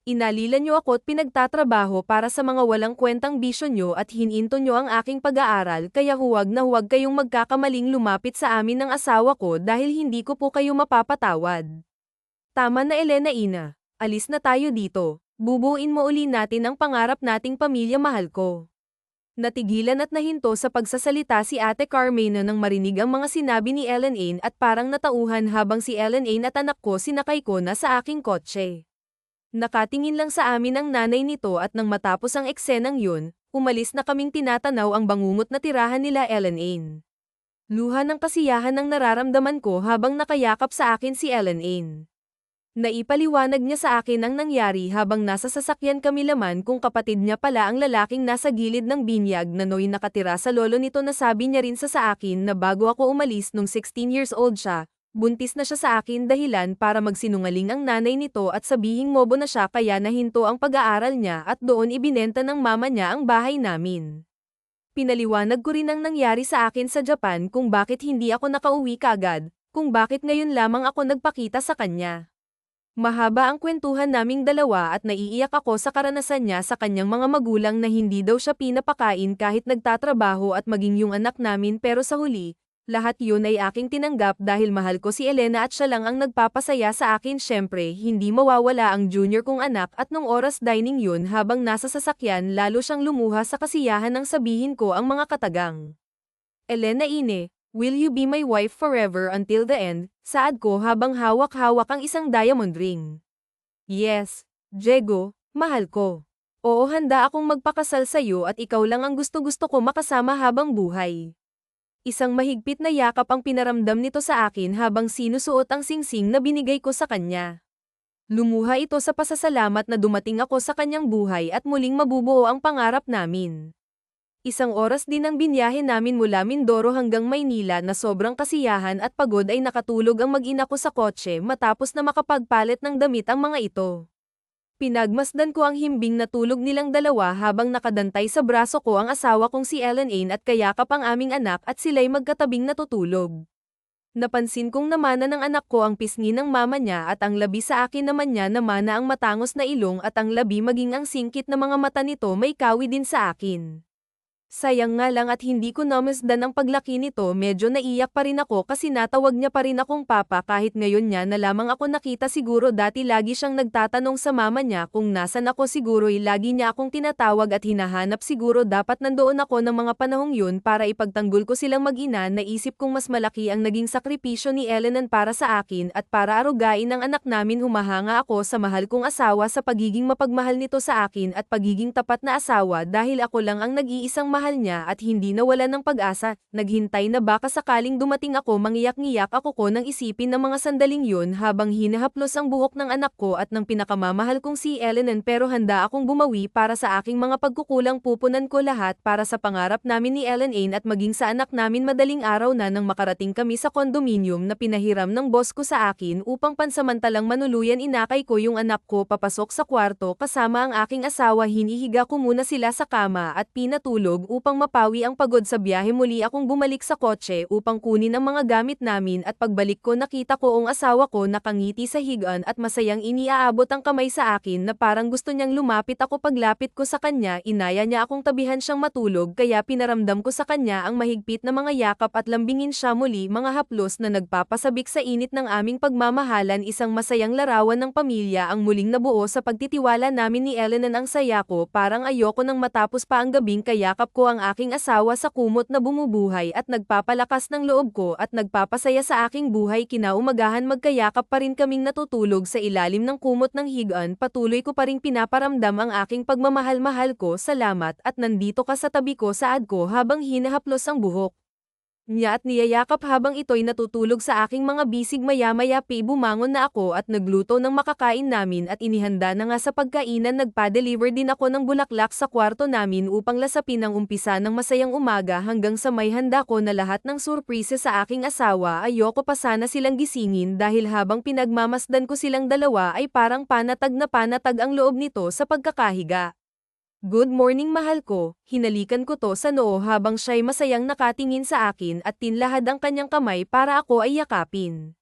Inalila nyo ako at pinagtatrabaho para sa mga walang kwentang bisyo nyo at hininto nyo ang aking pag-aaral kaya huwag na huwag kayong magkakamaling lumapit sa amin ng asawa ko dahil hindi ko po kayo mapapatawad. Tama na Elena Ina, alis na tayo dito, bubuin mo uli natin ang pangarap nating pamilya mahal ko. Natigilan at nahinto sa pagsasalita si Ate Carmena nang marinig ang mga sinabi ni Ellen Ain at parang natauhan habang si Ellen Ain at anak ko sinakay ko na sa aking kotse. Nakatingin lang sa amin ang nanay nito at nang matapos ang eksenang yun, umalis na kaming tinatanaw ang bangungot na tirahan nila Ellen Ain. Luha ng kasiyahan ang nararamdaman ko habang nakayakap sa akin si Ellen Ain. Naipaliwanag niya sa akin ang nangyari habang nasa sasakyan kami laman kung kapatid niya pala ang lalaking nasa gilid ng binyag na noy nakatira sa lolo nito na sabi niya rin sa akin na bago ako umalis nung 16 years old siya, buntis na siya sa akin dahilan para magsinungaling ang nanay nito at sabihing mobo na siya kaya nahinto ang pag-aaral niya at doon ibinenta ng mama niya ang bahay namin. Pinaliwanag ko rin ang nangyari sa akin sa Japan kung bakit hindi ako nakauwi kaagad, kung bakit ngayon lamang ako nagpakita sa kanya. Mahaba ang kwentuhan naming dalawa at naiiyak ako sa karanasan niya sa kanyang mga magulang na hindi daw siya pinapakain kahit nagtatrabaho at maging yung anak namin pero sa huli, lahat yun ay aking tinanggap dahil mahal ko si Elena at siya lang ang nagpapasaya sa akin syempre hindi mawawala ang junior kong anak at nung oras dining yun habang nasa sasakyan lalo siyang lumuha sa kasiyahan nang sabihin ko ang mga katagang. Elena Ine, will you be my wife forever until the end? Saad ko habang hawak-hawak ang isang diamond ring. Yes, Diego, mahal ko. Oo handa akong magpakasal sa iyo at ikaw lang ang gusto-gusto ko makasama habang buhay. Isang mahigpit na yakap ang pinaramdam nito sa akin habang sinusuot ang singsing na binigay ko sa kanya. Lumuha ito sa pasasalamat na dumating ako sa kanyang buhay at muling mabubuo ang pangarap namin. Isang oras din ang binyahe namin mula Mindoro hanggang Maynila na sobrang kasiyahan at pagod ay nakatulog ang mag-ina ko sa kotse matapos na makapagpalit ng damit ang mga ito. Pinagmasdan ko ang himbing na tulog nilang dalawa habang nakadantay sa braso ko ang asawa kong si Ellen Ain at kayakap ang aming anak at sila'y magkatabing natutulog. Napansin kong namana ng anak ko ang pisngi ng mama niya at ang labi sa akin naman niya namana ang matangos na ilong at ang labi maging ang singkit na mga mata nito may kawi din sa akin. Sayang nga lang at hindi ko namasdan ang paglaki nito medyo naiyak pa rin ako kasi natawag niya pa rin akong papa kahit ngayon niya na lamang ako nakita siguro dati lagi siyang nagtatanong sa mama niya kung nasan ako siguro lagi niya akong tinatawag at hinahanap siguro dapat nandoon ako ng mga panahong yun para ipagtanggol ko silang mag-ina naisip kong mas malaki ang naging sakripisyo ni Elenan para sa akin at para arugain ang anak namin humahanga ako sa mahal kong asawa sa pagiging mapagmahal nito sa akin at pagiging tapat na asawa dahil ako lang ang nag-iisang mahal niya at hindi nawala ng pag-asa, naghintay na baka sakaling dumating ako mangiyak-ngiyak ako ko nang isipin ng mga sandaling yun habang hinahaplos ang buhok ng anak ko at ng pinakamamahal kong si Elenan pero handa akong bumawi para sa aking mga pagkukulang pupunan ko lahat para sa pangarap namin ni Ellen Ain at maging sa anak namin madaling araw na nang makarating kami sa kondominium na pinahiram ng boss ko sa akin upang pansamantalang manuluyan inakay ko yung anak ko papasok sa kwarto kasama ang aking asawa hinihiga ko muna sila sa kama at pinatulog upang mapawi ang pagod sa biyahe muli akong bumalik sa kotse upang kunin ang mga gamit namin at pagbalik ko nakita ko ang asawa ko nakangiti sa higaan at masayang iniaabot ang kamay sa akin na parang gusto niyang lumapit ako paglapit ko sa kanya inaya niya akong tabihan siyang matulog kaya pinaramdam ko sa kanya ang mahigpit na mga yakap at lambingin siya muli mga haplos na nagpapasabik sa init ng aming pagmamahalan isang masayang larawan ng pamilya ang muling nabuo sa pagtitiwala namin ni Elenan ang saya ko parang ayoko nang matapos pa ang gabing kayakap ko ang aking asawa sa kumot na bumubuhay at nagpapalakas ng loob ko at nagpapasaya sa aking buhay kinaumagahan magkayakap pa rin kaming natutulog sa ilalim ng kumot ng higaan patuloy ko pa rin pinaparamdam ang aking pagmamahal-mahal ko salamat at nandito ka sa tabi ko saad ko habang hinahaplos ang buhok niya at niyayakap habang ito'y natutulog sa aking mga bisig. Maya-maya bumangon na ako at nagluto ng makakain namin at inihanda na nga sa pagkainan. Nagpa-deliver din ako ng bulaklak sa kwarto namin upang lasapin ang umpisa ng masayang umaga hanggang sa may handa ko na lahat ng surprise sa aking asawa. Ayoko pa sana silang gisingin dahil habang pinagmamasdan ko silang dalawa ay parang panatag na panatag ang loob nito sa pagkakahiga. Good morning mahal ko, hinalikan ko to sa noo habang siya'y masayang nakatingin sa akin at tinlahad ang kanyang kamay para ako ay yakapin.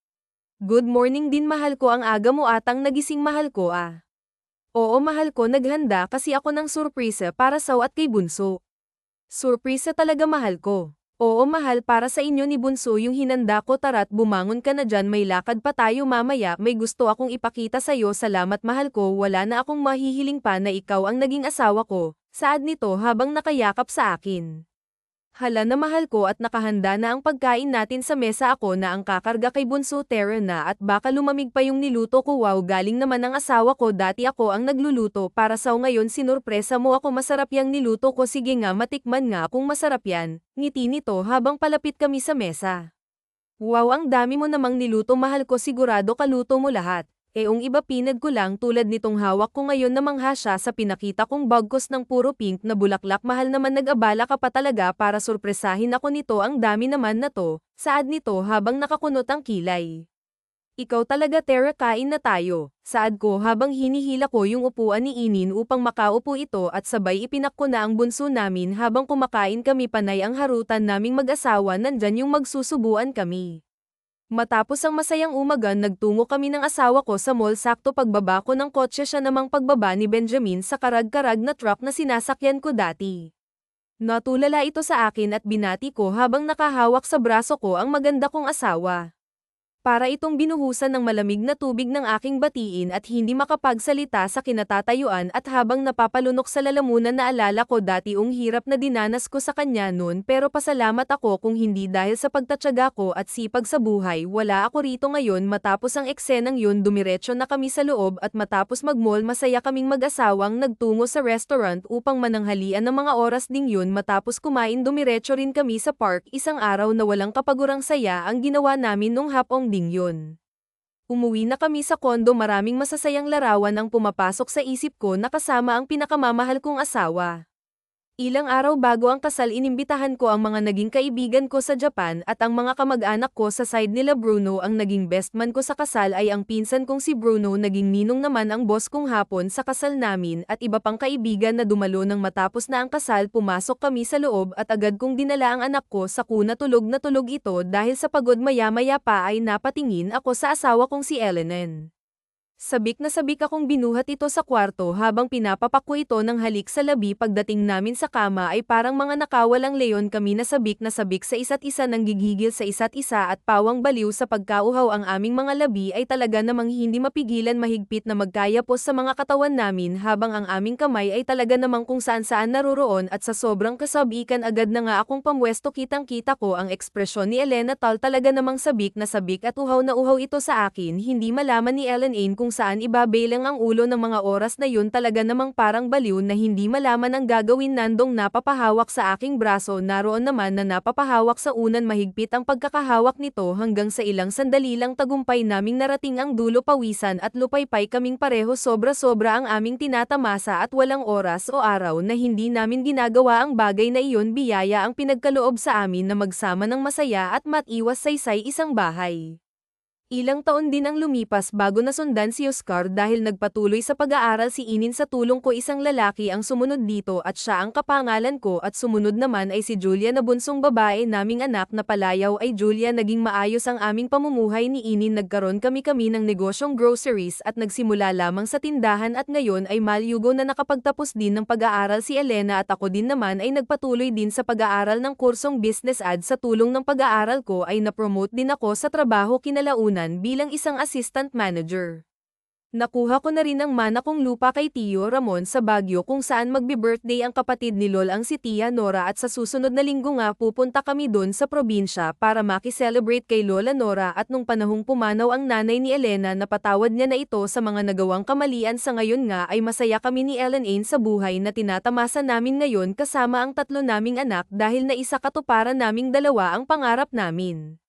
Good morning din mahal ko, ang aga mo atang nagising mahal ko ah. Oo mahal ko, naghanda kasi ako ng surpresa para sa at kay Bunso. Surpresa talaga mahal ko. Oo mahal, para sa inyo ni Bunso yung hinanda ko. Tara't bumangon ka na dyan, may lakad pa tayo mamaya, may gusto akong ipakita sa'yo. Salamat mahal ko, wala na akong mahihiling pa na ikaw ang naging asawa ko, saad nito habang nakayakap sa akin. Hala na mahal ko, at nakahanda na ang pagkain natin sa mesa. Ako na ang kakarga kay Bunso, tara na, at baka lumamig pa yung niluto ko. Wow, galing naman ang asawa ko, dati ako ang nagluluto para sa ngayon sinurpresa mo ako. Masarap yang niluto ko, sige nga matikman nga kung masarap yan, ngiti nito habang palapit kami sa mesa. Wow, ang dami mo namang niluto mahal ko, sigurado kaluto mo lahat. Yung iba pinad ko lang, tulad nitong hawak ko ngayon. Namangha siya sa pinakita kong bagkos ng puro pink na bulaklak. Mahal naman, nag-abala ka pa talaga para surpresahin ako nito, ang dami naman na to, saad nito habang nakakunot ang kilay. Ikaw talaga Tara, kain na tayo, saad ko habang hinihila ko yung upuan ni Inin upang makaupo ito at sabay ipinakko na ang bunso namin. Habang kumakain kami, panay ang harutan naming mag-asawa, nandyan yung magsusubuan kami. Matapos ang masayang umaga, nagtungo kami ng asawa ko sa mall. Sakto pagbaba ko ng kotse, siya namang pagbaba ni Benjamin sa karag-karag na truck na sinasakyan ko dati. Natulala ito sa akin at binati ko habang nakahawak sa braso ko ang maganda kong asawa. Para itong binuhusan ng malamig na tubig ng aking batiin at hindi makapagsalita sa kinatatayuan. At habang napapalunok sa lalamunan, naalala ko dati yung hirap na dinanas ko sa kanya noon, pero pasalamat ako kung hindi dahil sa pagtatyaga ko at sipag sa buhay, wala ako rito ngayon. Matapos ang eksenang yun, dumiretso na kami sa loob at matapos mag-mall, masaya kaming mag-asawang nagtungo sa restaurant upang mananghalian ng mga oras ding yun. Matapos kumain, dumiretso rin kami sa park. Isang araw na walang kapagurang saya ang ginawa namin nung hapong ding yun. Umuwi na kami sa kondo, maraming masasayang larawan ang pumapasok sa isip ko na kasama ang pinakamamahal kong asawa. Ilang araw bago ang kasal, inimbitahan ko ang mga naging kaibigan ko sa Japan at ang mga kamag-anak ko sa side nila. Bruno, ang naging best man ko sa kasal ay ang pinsan kong si Bruno, naging ninong naman ang boss kong hapon sa kasal namin, at iba pang kaibigan na dumalo. Nang matapos na ang kasal, pumasok kami sa loob at agad kong dinala ang anak ko sa kuna. Tulog na tulog ito dahil sa pagod. Maya-maya pa ay napatingin ako sa asawa kong si Elenan. Sabik na sabik akong binuhat ito sa kwarto habang pinapapak ko ito ng halik sa labi. Pagdating namin sa kama ay parang mga nakawalang leon kami, na sabik sa isa't isa, nang gigigil sa isa't isa at pawang baliw sa pagkauhaw. Ang aming mga labi ay talaga namang hindi mapigilan, mahigpit na magkayapos sa mga katawan namin habang ang aming kamay ay talaga namang kung saan-saan naroroon. At sa sobrang kasabikan, agad na nga akong pamwesto. Kitang-kita ko ang ekspresyon ni Elena, talaga namang sabik na sabik at uhaw na uhaw ito sa akin. Hindi malaman ni Ellen kung saan ibabelang ang ulo ng mga oras na yun. Talaga namang parang baliw na hindi malaman ang gagawin. Nandong napapahawak sa aking braso, naroon naman na napapahawak sa unan. Mahigpit ang pagkakahawak nito hanggang sa ilang sandali lang tagumpay naming narating ang dulo. Pawisan at lupaypay kaming pareho, sobra-sobra ang aming tinatamasa at walang oras o araw na hindi namin ginagawa ang bagay na iyon. Biyaya ang pinagkaloob sa amin na magsama ng masaya at matiwas saysay isang bahay. Ilang taon din ang lumipas bago nasundan si Oscar dahil nagpatuloy sa pag-aaral si Inin. Sa tulong ko, isang lalaki ang sumunod dito at siya ang kapangalan ko, at sumunod naman ay si Julia na bunsong babae naming anak na palayaw ay Julia. Naging maayos ang aming pamumuhay ni Inin. Nagkaroon kami ng negosyong groceries at nagsimula lamang sa tindahan, at ngayon ay malyugo na nakapagtapos din ng pag-aaral si Elena, at ako din naman ay nagpatuloy din sa pag-aaral ng kursong business ad. Sa tulong ng pag-aaral ko ay na-promote din ako sa trabaho kinalaunan bilang isang assistant manager. Nakuha ko na rin ang mana kong lupa kay Tio Ramon sa Baguio kung saan magbi-birthday ang kapatid ni Lol ang si Tia Nora at sa susunod na linggo nga pupunta kami doon sa probinsya para makiselebrate kay Lola Nora at nung panahong pumanaw ang nanay ni Elena napatawad niya na ito sa mga nagawang kamalian sa ngayon nga ay masaya kami ni Ellen Ain sa buhay na tinatamasa namin ngayon kasama ang tatlo naming anak dahil na isa katuparan naming dalawa ang pangarap namin.